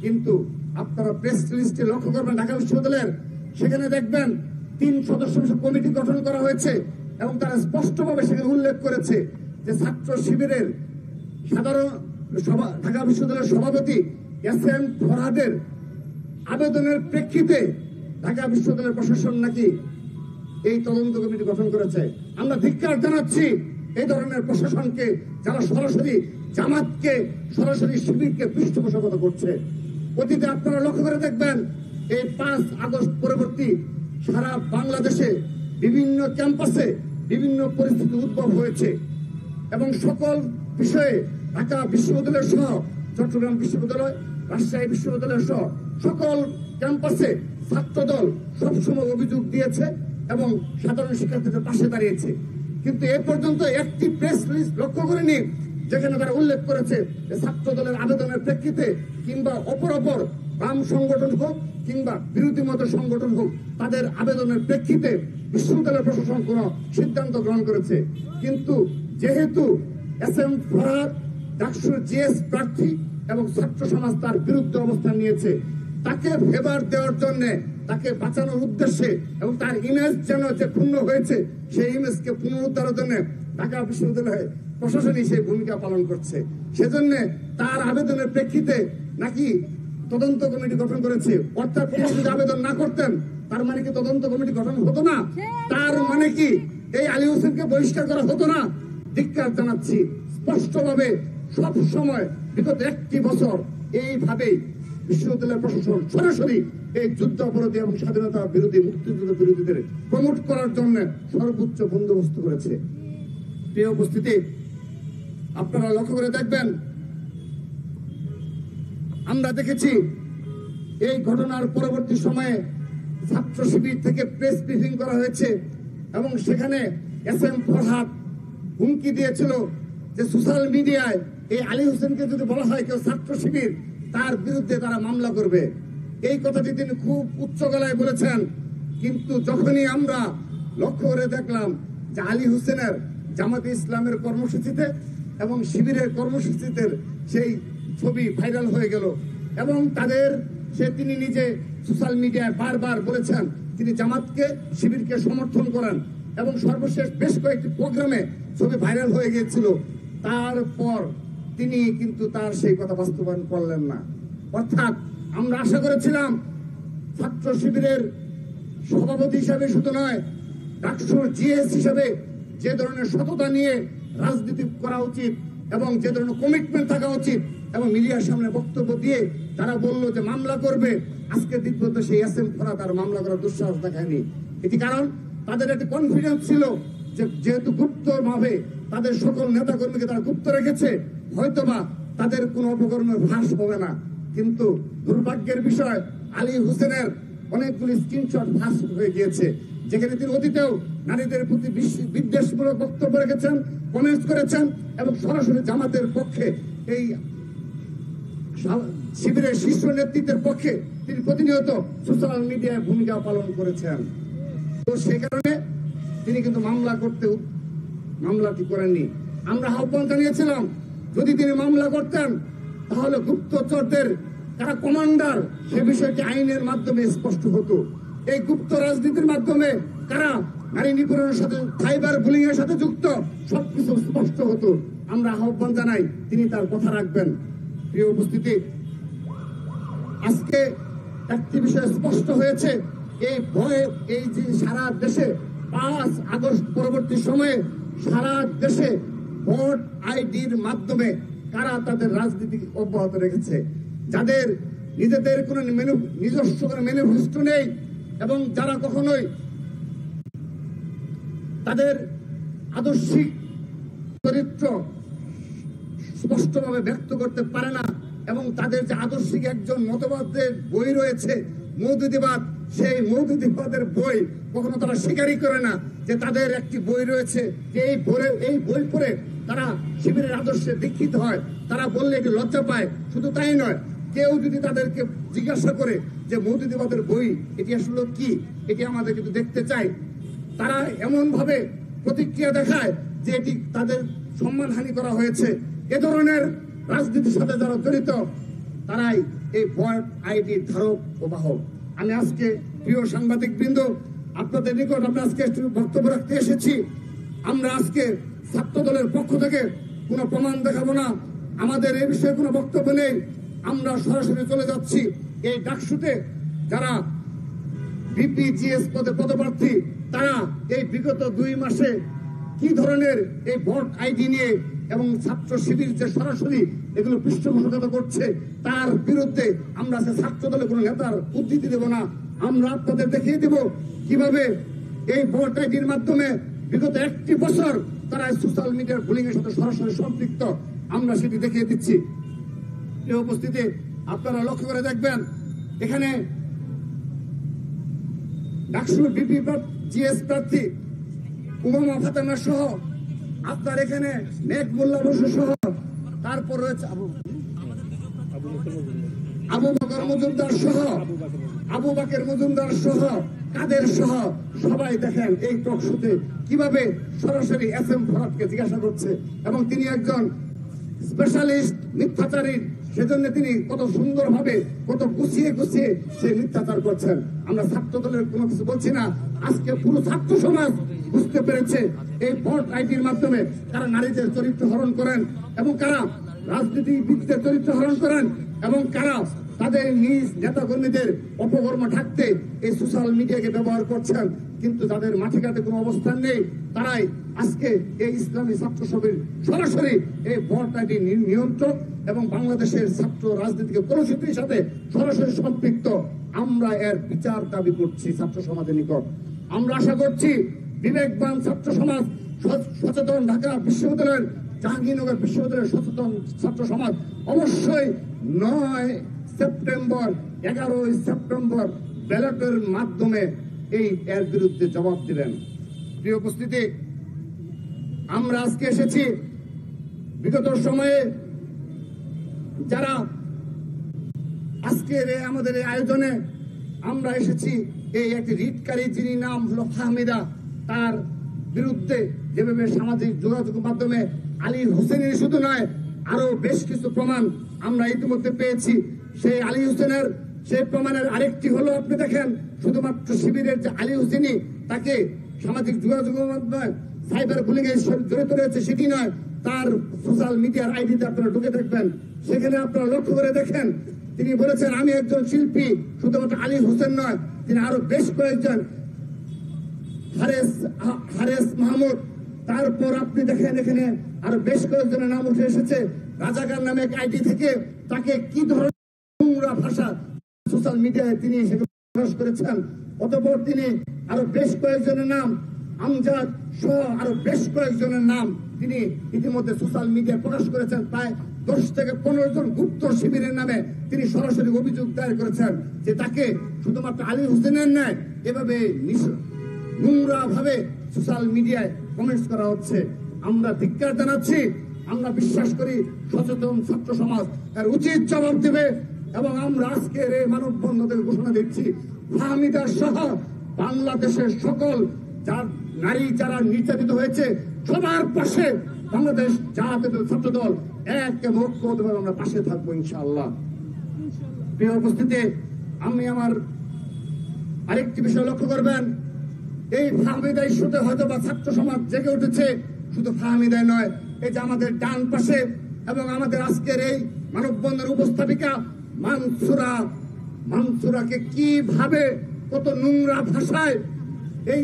কিন্তু আপনারা প্রেস লিস্টে লক্ষ্য করবেন ঢাকা বিশ্ববিদ্যালয়ের, সেখানে দেখবেন 3 সদস্য কমিটি গঠন করা হয়েছে এবং তারা স্পষ্টভাবে সেখানে উল্লেখ করেছে যে ছাত্র শিবিরের সাধারণ ঢাকা বিশ্ববিদ্যালয়ের সভাপতি এসএম ফরহাদের আবেদনের প্রেক্ষিতে ঢাকা বিশ্ববিদ্যালয়ের প্রশাসন নাকি এই তদন্ত কমিটি গঠন করেছে। আমরা ধিক্কার জানাচ্ছি এই ধরনের প্রশাসনকে, যারা সরাসরি জামাতকে, সরাসরি শিবিরকে পৃষ্ঠপোষকতা করছে। অতীতে আপনারা লক্ষ্য করে দেখবেন এই 5 আগস্ট পরবর্তী সারা বাংলাদেশে বিভিন্ন ক্যাম্পাসে বিভিন্ন পরিস্থিতি উদ্ভব হয়েছে এবং সকল বিষয়ে ঢাকা বিশ্ববিদ্যালয় সহ চট্টগ্রাম বিশ্ববিদ্যালয়, রাজশাহী বিশ্ববিদ্যালয় সহ সকল ক্যাম্পাসে ছাত্রদল সবসময় অভিযোগ দিয়েছে এবং সাধারণ শিক্ষার্থীদের পাশে দাঁড়িয়েছে। কিন্তু এ পর্যন্ত একটি প্রেস রিলিজ লক্ষ্য করেনি যেখানে তারা উল্লেখ করেছে যে ছাত্র দলের আবেদনের প্রেক্ষিতে কিংবা অপর বাম সংগঠন হোক কিংবা বিরোধী মত সংগঠন হোক তাদের আবেদনের প্রেক্ষিতে বিশ্ববিদ্যালয় প্রশাসন কোন সিদ্ধান্ত গ্রহণ করেছে। কিন্তু যেহেতু এসএম ফরহাদ ডাকসুর জিএস প্রার্থী এবং ছাত্র সমাজ তার বিরুদ্ধে অবস্থান নিয়েছে, তাকে ফেভার দেওয়ার জন্য, তাকে বাঁচানোর উদ্দেশ্যে এবং তার ইমেজ যেন যে পূর্ণ হয়েছে সেই ইমেজকে পুনরুদ্ধারের জন্য ঢাকা বিশ্ববিদ্যালয়ে প্রশাসনই সেই ভূমিকা পালন করছে। সেজন্য তার আবেদনের প্রেক্ষিতে নাকি তদন্ত কমিটি গঠন করেছে। অর্থাৎ তিনি যদি আবেদন না করতেন তার মানে কি তদন্ত কমিটি গঠন হতো না? তার মানে কি এই আলী হোসেনকে বহিষ্কার করা হতো না? ধিক্কার জানাচ্ছি। স্পষ্টভাবে সব সময় বিগত 1 বছর এইভাবেই বিশ্ববিদ্যালয় প্রশাসন সরাসরি এই যুদ্ধ অপরাধী এবং স্বাধীনতা বিরোধী, মুক্তিযুদ্ধ বিরোধীদের প্রমোট করার জন্য সর্বোচ্চ বন্দোবস্ত করেছে। প্রিয় উপস্থিতি, আপনারা লক্ষ্য করে দেখবেন আমরা দেখেছি এই ঘটনার পরবর্তী সময়ে ছাত্র শিবির থেকে প্রেস ব্রিফিং করা হয়েছে এবং সেখানে এসএম ফরহাদ হুমকি দিয়েছিল যে সোশ্যাল মিডিয়ায় এই আলী হোসেনকে যদি বলা হয় কেউ ছাত্র শিবির, তার বিরুদ্ধে তারা মামলা করবে। এই কথাটি তিনি খুব উচ্চ গলায় বলেছেন। কিন্তু যখনই আমরা লক্ষ্য করে দেখলাম যে আলী হোসেনের জামাতে ইসলামের কর্মসূচিতে এবং শিবিরের কর্মসূচিতে সেই ছবি ভাইরাল হয়ে গেল এবং তিনি নিজে সোশ্যাল মিডিয়ায় বারবার বলেছেন তিনি জামাতকে, শিবিরকে সমর্থন করেন। এবং সর্বশেষ বেশ কয়েকটি প্রোগ্রামে ছবি ভাইরাল হয়ে গিয়েছিল। তারপর তিনি কিন্তু তার সেই কথা বাস্তবায়ন করলেন না। অর্থাৎ আমরা আশা করেছিলাম ছাত্র শিবিরের সভাপতি হিসাবে শুধু নয়, ডাকসুর জিএস হিসাবে যে ধরনের সততা নিয়ে রাজনীতি করা উচিত এবং যে ধরনের কমিটমেন্ট থাকা উচিত, এবং মিডিয়ার সামনে বক্তব্য দিয়ে তারা বললো যে মামলা করবে, আজকে দ্বিতীয়ত সেই এসএম ফরাদ আর মামলা করার দুঃসাহস দেখায়নি। এটি কারণ তাদের একটি কনফিডেন্স ছিল যে যেহেতু গুপ্ত ভাবে তাদের সকল নেতা কর্মীকে তারা গুপ্ত রেখেছে, হয়তোবা তাদের কোনো অপকর্মের হ্রাস হবে না। কিন্তু দুর্ভাগ্যের বিষয়, আলী হোসেনের অনেকগুলি স্ক্রিনশট ফাঁস হয়ে গিয়েছে, যেখানে তিনি অতীতেও নারীদের প্রতি বিদ্বেষমূলক বক্তব্য রেখেছেন, কমেন্টস করেছেন এবং সরাসরি জামাতের পক্ষে, এই শিবিরের শীর্ষ নেতৃত্বের পক্ষে তিনি প্রতিনিয়ত সোশ্যাল মিডিয়ায় ভূমিকা পালন করেছেন। তো সেই কারণে তিনি কিন্তু মামলাটি করেননি। আমরা আহ্বান জানিয়েছিলাম, যদি তিনি মামলা করতেন তাহলে গুপ্তচরদের কারা কমান্ডার সে বিষয়টি আইনের মাধ্যমে স্পষ্ট হতো। এই গুপ্ত রাজনীতির মাধ্যমে কারা নারী নিপীড়নের সাথে, সাইবার বুলিং এর সাথে যুক্ত, সবকিছু স্পষ্ট হতো। আমরা আহ্বান জানাই তিনি তার কথা রাখবেন। প্রিয় উপস্থিতি, আজকে একটি বিষয় স্পষ্ট হয়েছে, এই ভয়ে এই যে সারা দেশে 5 আগস্ট পরবর্তী সময়ে সারা দেশে ভোট আইডির মাধ্যমে কারা তাদের রাজনীতি অব্যাহত রেখেছে, যাদের নিজেদের কোনো নিজস্ব কোনো ম্যানিফেস্টো নেই এবং যারা কখনোই তাদের আদর্শিক চরিত্র স্পষ্টভাবে ব্যক্ত করতে পারে না, এবং তাদের যে আদর্শিক একজন মতবাদের বই রয়েছে মৌদুদিবাদ, সেই মৌদুদিবাদের বই কখনো তারা স্বীকারই করে না যে তাদের একটি বই রয়েছে, যে এই বই পড়ে তারা শিবিরের আদর্শে দীক্ষিত হয়। তারা বললে এটি লজ্জা পায়। শুধু তাই নয়, কেউ যদি তাদেরকে জিজ্ঞাসা করে যে মৌদুদিবাদের বই এটি আসলে কি, এটি আমাদের কিন্তু দেখতে চাই, তারা এমন ভাবে প্রতিক্রিয়া দেখায় যে এটি তাদের সম্মানহানি করা হয়েছে। এ ধরনের রাজনীতির সাথে যারা জড়িত তারাই এই ভোট আইডির ধারক ও বাহক। আমি আজকে প্রিয় সাংবাদিক বৃন্দ, আপনাদের নিকট আমরা আজকে একটু বক্তব্য রাখতে এসেছি। আমরা আজকে ছাত্র দলের পক্ষ থেকে কোনো প্রমাণ দেখাবো না, আমাদের এই বিষয়ে কোনো বক্তব্য নেই। আমরা সরাসরি চলে যাচ্ছি এই ডাকসুতে যারা বিপিজিএস পদে পদপ্রার্থী, তারা এই বিগত 2 মাসে কি ধরনের এই ভোট আইডি নিয়ে এবং ছাত্র শিবির যে সরাসরি এগুলো পৃষ্ঠপোষকতা করছে, তার বিরুদ্ধে আমরা ছাত্র দলের কোন নেতার উদ্ধৃতি দেব না। আমরা আপনাদের দেখিয়ে দেব কিভাবে এই ভোট আইডির মাধ্যমে বিগত 1টি বছর তারা সোশ্যাল মিডিয়ার বুলিং এর সাথে সরাসরি সম্পৃক্ত, আমরা সেটি দেখিয়ে দিচ্ছি। এই উপস্থিতি আপনারা লক্ষ্য করে দেখবেন, এখানে ডাকসুর বিপি জিএস প্রার্থী উমামা ফাতেমা সহ, আপনার এখানে মেঘ মোল্লা বসু সহ, তারপর রয়েছে আবু বকর মজুমদার সহ, আবু বাকের মজুমদার সহ, কাদের সহ, সবাই দেখেন এই টক শোতে কিভাবে সরাসরি এসএম ফরাদকে জিজ্ঞাসা করছে, এবং তিনি একজন স্পেশালিস্ট মিথ্যাচারী, সেজন্য তিনি কত সুন্দরভাবে কত গুছিয়ে গুছিয়ে সেই মিথ্যাচার করছেন। আমরা ছাত্র দলের কোনো কিছু বলছি না, আজকে পুরো ছাত্র সমাজ বুঝতে পেরেছে এই ভোট আইডির মাধ্যমে কারা নারীদের চরিত্র হরণ করেন এবং কারা রাজনীতিবিদদের চরিত্র হরণ করেন এবং কারা তাদের নিজ নেতা কর্মীদের অপকর্ম ঢাকতে এই সোশ্যাল মিডিয়াকে ব্যবহার করছেন। কিন্তু যাদের মাঠে ঘাটে কোনো অবস্থান নেই, তারাই আজকে এই ইসলামী ছাত্র শিবির সরাসরি এই ভোট আইডি নিয়ন্ত্রক এবং বাংলাদেশের ছাত্র রাজনীতিকে কলুষিতের সাথে সরাসরি সম্পৃক্ত। আমরা এর বিচার দাবি করছি ছাত্র সমাজের নিকট। আমরা আশা করছি বিবেকবান ছাত্র সমাজ, সচেতন ঢাকা বিশ্ববিদ্যালয়ের, জাহাঙ্গীরনগর বিশ্ববিদ্যালয়ের সচেতন ছাত্র সমাজ অবশ্যই 9 সেপ্টেম্বর 11 সেপ্টেম্বর ব্যালটের মাধ্যমে এর বিরুদ্ধে জবাব দিবেন। প্রিয় উপস্থিতি, আমরা আজকে এসেছি বিগত সময়ে যারা আজকের আমাদের এই আয়োজনে আমরা এসেছি, এই একটি রিটকারী যিনি নাম হলো ফাহমিদা, তার বিরুদ্ধে যেভাবে সামাজিক যোগাযোগ মাধ্যমে আলী হোসেনের শুধু নয় আরো বেশ কিছু প্রমাণ আমরা ইতিমধ্যে পেয়েছি। সেই আলী হোসেনের সেই প্রমাণের আরেকটি হলো, আপনি দেখেন শুধুমাত্র শিবিরের যে আলী হোসেনি, তাকে সামাজিক যোগাযোগ মাধ্যমে সাইবার বুলিং এ জড়িত রয়েছে সেটি নয়, তার সোশ্যাল মিডিয়ার আইডিতে আপনারা ঢুকে দেখবেন, সেখানে আপনারা লক্ষ্য করে দেখেন তিনি বলেছেন আমি একজন শিল্পী, শুধুমাত্র আলী হোসেন নয়, তিনি আরো বেশ কয়েকজন, হারেস মাহমুদ, তারপর আপনি দেখেন এখানে আরো বেশ কয়েকজনের নাম উঠে এসেছে। রাজাকার নামে এক আইডি থেকে তাকে কি ধরনের নোংরা ভাষা সোশ্যাল মিডিয়ায় তিনি প্রকাশ করেছেন। অতঃপর তিনি আরো বেশ কয়েকজনের নাম, আমজাদ সহ আরো বেশ কয়েকজনের নাম তিনি ইতিমধ্যে সোশ্যাল মিডিয়ায় প্রকাশ করেছেন। প্রায় 10 থেকে 15 জন গুপ্ত শিবিরের নামে তিনি সরাসরি অভিযোগ দায়ের করেছেন যে তাকে শুধুমাত্র আলী হোসেনের ন্যায় এভাবে নোংরা ভাবে সোশ্যাল মিডিয়ায় কমেন্টস করা হচ্ছে। আমরা ধিক্কার জানাচ্ছি। আমরা বিশ্বাস করি সচেতন ছাত্র সমাজ এর উচিত জবাব দেবে এবং আমরা আজকের এই মানববন্ধনের ঘোষণা দিচ্ছি ফাহমিদা সহ বাংলাদেশের সকল নারী যারা নির্যাতিত হয়েছে সবার পাশে বাংলাদেশ জাতীয় ছাত্র দল এক এবং ঐক্যবদ্ধভাবে আমরা পাশে থাকবো ইনশাআল্লাহ। প্রিয় উপস্থিতি, আমি আমার আরেকটি বিষয় লক্ষ্য করবেন, এই ফাহমিদা ইস্যুতে হয়তো বা ছাত্র সমাজ জেগে উঠেছে। শুধু ফাহমিদায় নয়, এই যে আমাদের ডান পাশে এবং আমাদের আজকের এই মানববন্ধনের উপস্থাপিকা মানসুরাকে কিভাবে কত নোংরা ভাষায় এই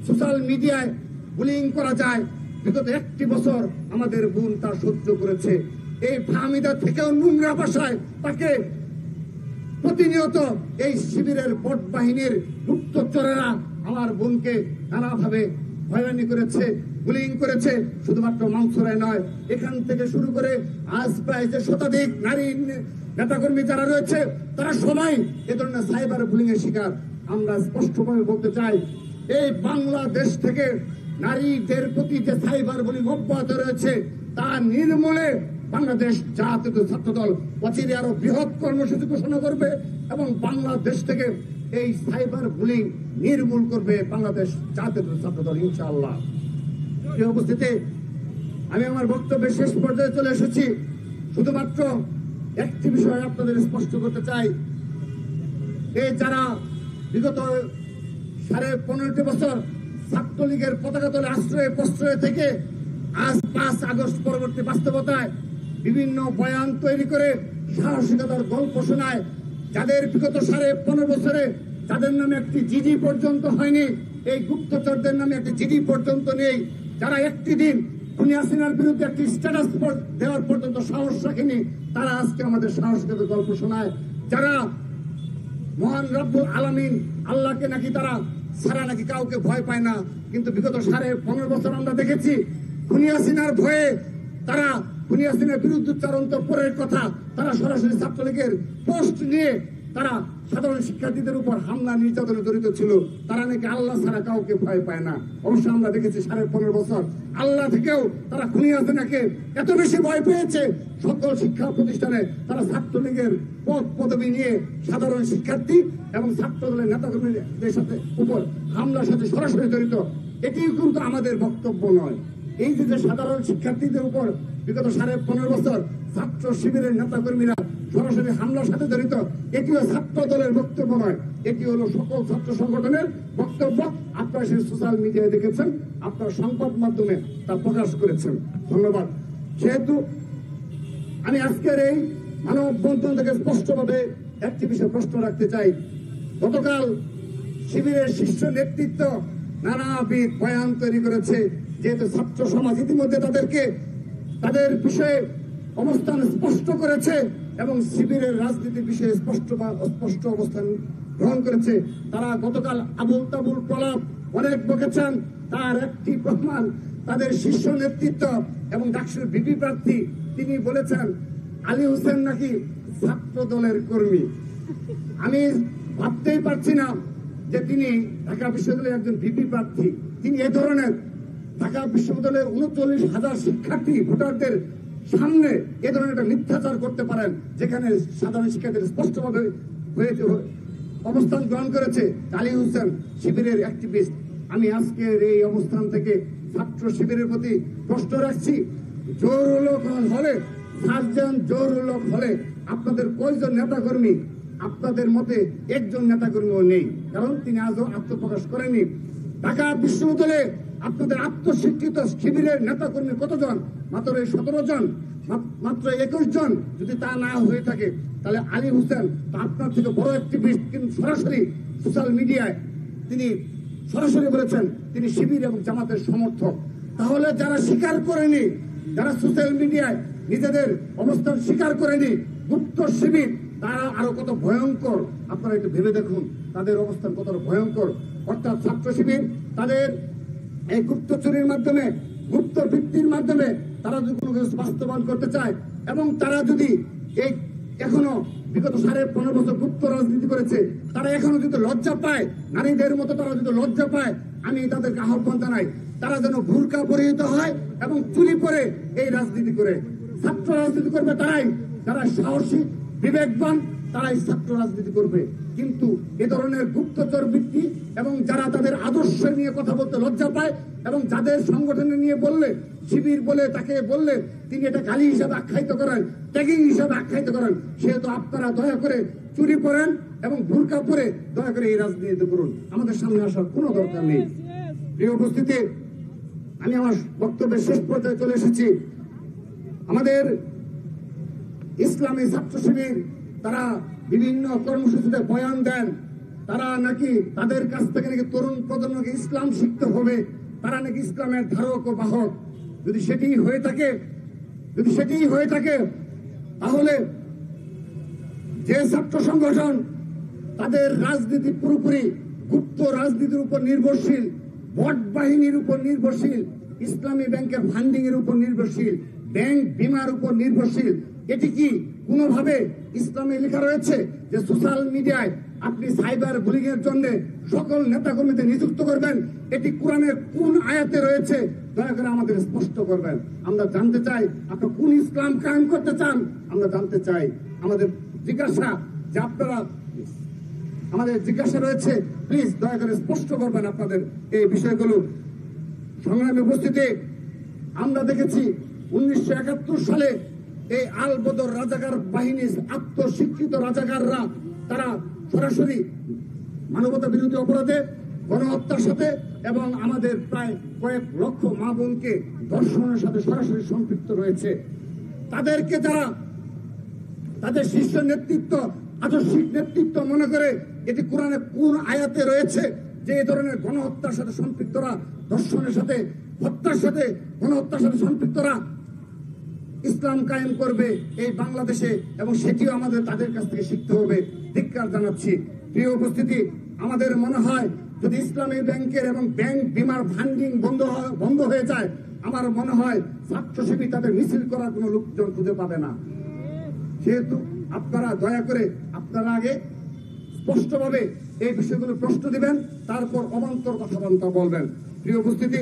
সোশ্যাল মিডিয়ায় বুলিং করা যায়, বিগত 1 বছর আমাদের বোন তা সহ্য করেছে। এই ফাহমিদা থেকেও নোংরা ভাষায় তাকে প্রতিনিয়ত এই শিবিরের বট বাহিনীর গুপ্তচরেরা আমার বোনকে নানাভাবে হয়রানি করেছে, বুলিং করেছে। শুধুমাত্র মানসুরায় নয়, এখান থেকে শুরু করে আজ প্রায় যে শতাধিক নারী নেতাকর্মী যারা রয়েছে তারা সবাই এ ধরনের সাইবার বুলিং এর শিকার। আমরা স্পষ্টভাবে বলতে চাই, এই বাংলাদেশ থেকে নারীদের প্রতি যে সাইবার বুলিং অব্যাহত রয়েছে তা নির্মূলে বাংলাদেশ জাতীয় ছাত্র দল অচিরে আরো বৃহৎ কর্মসূচি ঘোষণা করবে এবং বাংলাদেশ থেকে এই সাইবার বুলিং নির্মূল করবে বাংলাদেশ জাতীয় ছাত্র দল ইনশাআল্লাহ। প্রিয় উপস্থিতি, আমি আমার বক্তব্যের শেষ পর্যায়ে চলে এসেছি। শুধুমাত্র একটি বিষয় আপনাদের স্পষ্ট করতে চাই, এই যারা বিগত 15.5 বছর ছাত্রলীগের পতাকা তলে আশ্রয় প্রশ্রয় থেকে আজ 5 আগস্ট পরবর্তী বাস্তবতায় বিভিন্ন বয়ান তৈরি করে সাহসিকতার গল্প শোনায়, যাদের বিগত 15.5 বছরে যাদের নামে একটি জিডি পর্যন্ত হয়নি, এই গুপ্তচরদের নামে একটি জিডি পর্যন্ত নেই, যারা একটি দিন খুনি হাসিনার বিরুদ্ধে একটি স্ট্যাটাস দেওয়ার পর্যন্ত সাহস রাখেনি, তারা আজকে আমাদের সাহসিকতার গল্প শোনায়। যারা মহান রব্বুল আলামিন আল্লাহকে নাকি তারা সারা নাকি কাউকে ভয় পায় না, কিন্তু বিগত 15.5 বছর আমরা দেখেছি খুনি হাসিনার ভয়ে তারা খুনি হাসিনার বিরুদ্ধোচ্চারণ তো পরের কথা, তারা সরাসরি ছাত্রলীগের পোস্ট নিয়ে তারা সাধারণ শিক্ষার্থীদের উপর হামলা নির্যাতনে জড়িত ছিল। তারা নাকি আল্লাহ ছাড়া কাউকে ভয় পায় না। অবশ্য আমরা দেখেছি 15.5 বছর আল্লাহ থেকেও তারা খুনি হাসিনাকে এত বেশি ভয় পেয়েছে, সকল শিক্ষা প্রতিষ্ঠানে তারা ছাত্রলীগের পদ পদবি নিয়ে সাধারণ শিক্ষার্থী এবং ছাত্র দলের নেতাকর্মীদের সাথে উপর হামলার সাথে সরাসরি জড়িত। এটি কিন্তু আমাদের বক্তব্য নয়। এই যে সাধারণ শিক্ষার্থীদের উপর বিগত 15.5 বছর ছাত্র শিবিরের নেতাকর্মীরা সরাসরি হামলার সাথে জড়িত, এটিও ছাত্র দলের বক্তব্য নয়, এটি হলো সকল ছাত্র সংগঠনের বক্তব্য। আপনারা সেই সোশ্যাল মিডিয়ায় দেখেছেন, আপনার সংবাদ মাধ্যমে তা প্রকাশ করেছেন। ধন্যবাদ। সেহেতু আমি আজকের এই মানববন্ধন থেকে স্পষ্টভাবে একটি বিষয় প্রশ্ন রাখতে চাই। গতকাল শিবিরের শীর্ষ নেতৃত্ব নানাবিধ বয়ান তৈরি করেছে, যেহেতু ছাত্র সমাজ ইতিমধ্যে তাদের বিষয়ে অবস্থান স্পষ্ট করেছে এবং শিবিরের রাজনীতির বিষয়ে স্পষ্ট অবস্থান গ্রহণ করেছে। তারা গতকাল আবুল তাবুল প্রলাপ অনেক বকেছেন, তার একটি প্রমাণ তাদের শীর্ষ নেতৃত্ব এবং ডাকসুর ভিপি প্রার্থী তিনি বলেছেন আলী হোসেন নাকি ছাত্র দলের কর্মী। আমি ভাবতেই পারছি না যে তিনি ঢাকা বিশ্ববিদ্যালয়ের একজন ভিপি প্রার্থী, তিনি এ ধরনের ঢাকা বিশ্ববিদ্যালয়ের 39,000 শিক্ষার্থী ভোটারদের সামনে এ ধরনের একটা মিথ্যাচার করতে পারেন, যেখানে সাধারণ শিক্ষার্থীরা স্পষ্টভাবে অবস্থান গ্রহণ করেছে আলী হোসেন শিবিরের অ্যাক্টিভিস্ট। আমি আজকের এই অবস্থান থেকে ছাত্র শিবিরের প্রতি প্রশ্ন রাখছি, জোর হলে সার্জন জোর হলে আপনাদের কয়জন নেতাকর্মী? আপনাদের মতে একজন নেতাকর্মীও নেই, কারণ তিনি আজও আত্মপ্রকাশ করেননি। ঢাকা বিশ্ববিদ্যালয়ে আপনাদের আত্মস্বীকৃত শিবিরের নেতাকর্মী কতজন? মাত্র 17 জন, মাত্র 21 জন। যদি তা না হয়ে থাকে তাহলে আলী হোসেন তো আপনার থেকে বড় অ্যাক্টিভিস্ট, কিন্তু সরাসরি সোশ্যাল মিডিয়ায় তিনি সরাসরি বলেছেন তিনি শিবির এবং জামাতের সমর্থক। তাহলে যারা স্বীকার করেনি, যারা সোশ্যাল মিডিয়ায় নিজেদের অবস্থান স্বীকার করেনি, গুপ্ত শিবির, তারা আরো কত ভয়ঙ্কর আপনারা একটু ভেবে দেখুন তাদের অবস্থান কত ভয়ঙ্কর। অর্থাৎ ছাত্র শিবির তাদের এই গুপ্তচুরির মাধ্যমে, গুপ্ত ভিত্তির মাধ্যমে তারা যদি কোনো কিছু বাস্তবায়ন করতে চায় এবং তারা যদি এই এখনো বিগত 15.5 বছর গুপ্ত রাজনীতি করেছে, তারা এখনো যদি লজ্জা পায়, নারীদের মতো তারা যদি লজ্জা পায়, আমি তাদেরকে আহ্বান জানাই তারা যেন বুরকা পরিহিত হয় এবং চুরি পরে এই রাজনীতি করে। ছাত্র রাজনীতি করবে তারাই, যারা সাহসী বিবেকবান, তারাই ছাত্র রাজনীতি করবে। কিন্তু এ ধরনের গুপ্তচর বৃত্তি এবং যারা তাদের আদর্শ নিয়ে কথা বলতে লজ্জা পায় এবং যাদের সংগঠনে নিয়ে বললে, শিবির বলে তাকে বললে তিনি এটা গালি হিসাবে আখ্যায়িত করেন, ট্যাগিং হিসাবে আখ্যায়িত করেন, সেহেতু আপনারা দয়া করে চুরি পরেন এবং বুরকা পরে দয়া করে এই রাজনীতি করুন। আমাদের সামনে আসার কোনো দরকার নেই। প্রিয় উপস্থিতি, আমি আমার বক্তব্যের শেষ পর্যায়ে চলে এসেছি। আমাদের ইসলামী ছাত্র শিবির তারা বিভিন্ন কর্মসূচিতে বয়ান দেন, তারা নাকি তাদের কাছ থেকে নাকি তরুণ প্রজন্মকে ইসলাম শিখতে হবে, তারা নাকি ইসলামের ধারক ও বাহক। যদি সেটি হয়ে থাকে তাহলে যে ছাত্র সংগঠন তাদের রাজনীতি পুরোপুরি গুপ্ত রাজনীতির উপর নির্ভরশীল, ভোট বাহিনীর উপর নির্ভরশীল, ইসলামী ব্যাংকের ফান্ডিং এর উপর নির্ভরশীল, ব্যাংক বিমার উপর নির্ভরশীল, এটি কি কোনোভাবে ইসলামে লেখা রয়েছে যে সোশ্যাল মিডিয়ায় আপনি সাইবার বুলিং এর জন্য সকল নেতাকর্মীদের নিযুক্ত করবেন? এটি কোরআনের কোন আয়াতে রয়েছে? দয়া করে আমাদের স্পষ্ট করবেন। আমরা জানতে চাই আপনি কোন ইসলাম কায়েম করতে চান, আমরা জানতে চাই। আমাদের জিজ্ঞাসা যে আপনারা, আমাদের জিজ্ঞাসা রয়েছে, প্লিজ দয়া করে স্পষ্ট করবেন আপনাদের এই বিষয়গুলো। সংগ্রামী উপস্থিতি, আমরা দেখেছি 1971 সালে এই আল বদর রাজাকার বাহিনী, আত্মস্বীকৃত রাজাকাররা, তারা সরাসরি মানবতা বিরোধী অপরাধে, গণহত্যার সাথে এবং আমাদের প্রায় কয়েক লক্ষ মা বোনকে ধর্ষণের সাথে সরাসরি সম্পৃক্ত রয়েছে। তাদেরকে যারা তাদের শীর্ষ নেতৃত্ব, আদর্শিক নেতৃত্ব মনে করে এটি কোরআনে কোন আয়াতে রয়েছে যে এই ধরনের গণহত্যার সাথে সম্পৃক্তরা, ধর্ষণের সাথে, হত্যার সাথে, গণহত্যার সাথে সম্পৃক্তরা ইসলাম কায়েম করবে এই বাংলাদেশে, এবং সেটিও আমাদের তাদের কাছ থেকে শিখতে হবে। ধিক্কার জানাচ্ছি। প্রিয় উপস্থিতি, আমাদের মনে হয় যদি ইসলামী ব্যাংকের এবং ব্যাংক বিমার ফান্ডিং বন্ধ হয়ে যায়, আমার মনে হয় ছাত্র শিবির তাদের মিছিল করার কোনো লোকজন খুঁজে পাবে না। সেহেতু আপনারা দয়া করে আপনারা আগে স্পষ্টভাবে এই বিষয়গুলো প্রশ্ন দিবেন, তারপর অবান্তর কথাবার্তা বলবেন। প্রিয় উপস্থিতি,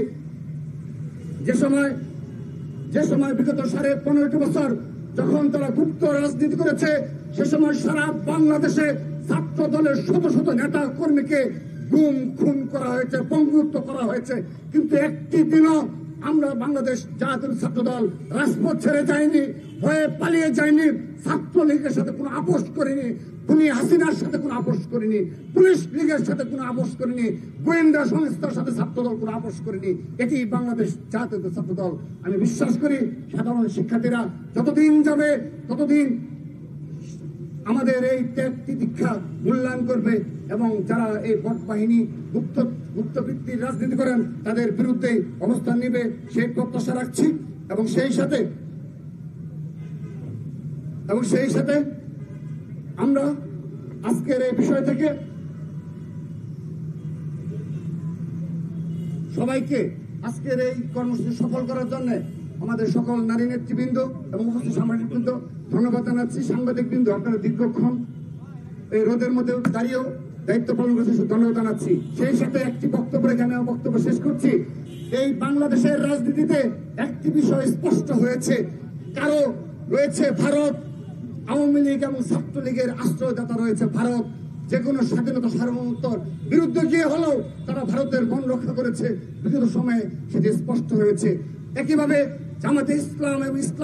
যে সময় বিগত 15.5 বছর যখন তারা গুপ্ত রাজনীতি করেছে, সে সময় সারা বাংলাদেশে ছাত্র দলের শত শত নেতা কর্মীকে গুম খুন করা হয়েছে, পঙ্গুত্ব করা হয়েছে, কিন্তু একটি দিনও আমরা বাংলাদেশ জাতীয় ছাত্র দল রাজপথ ছেড়ে যায়নি, ভয়ে পালিয়ে যায়নি, ছাত্রলীগের সাথে কোনো আপোষ করিনি, খুনি হাসিনার সাথে কোনো আপোষ করিনি, পুলিশ লীগের সাথে কোনো আপোষ করিনি, গোয়েন্দা সংস্থার সাথে ছাত্রদল কোনো আপোষ করিনি। এটি বাংলাদেশ জাতীয় ছাত্র দল। আমি বিশ্বাস করি সাধারণ শিক্ষার্থীরা যতদিন যাবে ততদিন আমাদের এই ত্যাগ তিতিক্ষা মূল্যায়ন করবে, এবং যারা এই ভোট বাহিনী গুপ্তবৃত্তির রাজনীতি করেন তাদের বিরুদ্ধে অবস্থান নেবে সেই প্রত্যাশা রাখছি। এবং সেই সাথে আমরা আজকের এই বিষয় থেকে সবাইকে আজকের এই কর্মসূচি সফল করার জন্য আমাদের সকল নারী নেতৃবৃন্দ এবং উপস্থিত সাংবাদিকবৃন্দ ধন্যবাদ জানাচ্ছি। সাংবাদিকবৃন্দ আপনারা দীর্ঘক্ষণ এই রোদের মধ্যে দাঁড়িয়েও দায়িত্ব পালন করছে, ধন্যবাদ জানাচ্ছি। সেই সাথে একটি বক্তব্য এখানে বক্তব্য শেষ করছি। এই বাংলাদেশের রাজনীতিতে একটি বিষয় স্পষ্ট হয়েছে, কারো রয়েছে ভারত, আওয়ামী লীগ এবং ছাত্রলীগের আশ্রয়দাতা রয়েছে ভারত। যে কোনো স্বাধীনতা সার্বভৌমত্বর বিরুদ্ধে গিয়ে হলেও তারা ভারতের মন রক্ষা করেছে, বিগত সময়ে সেটি স্পষ্ট হয়েছে। একইভাবে জামাতে ইসলাম এবং ইসলাম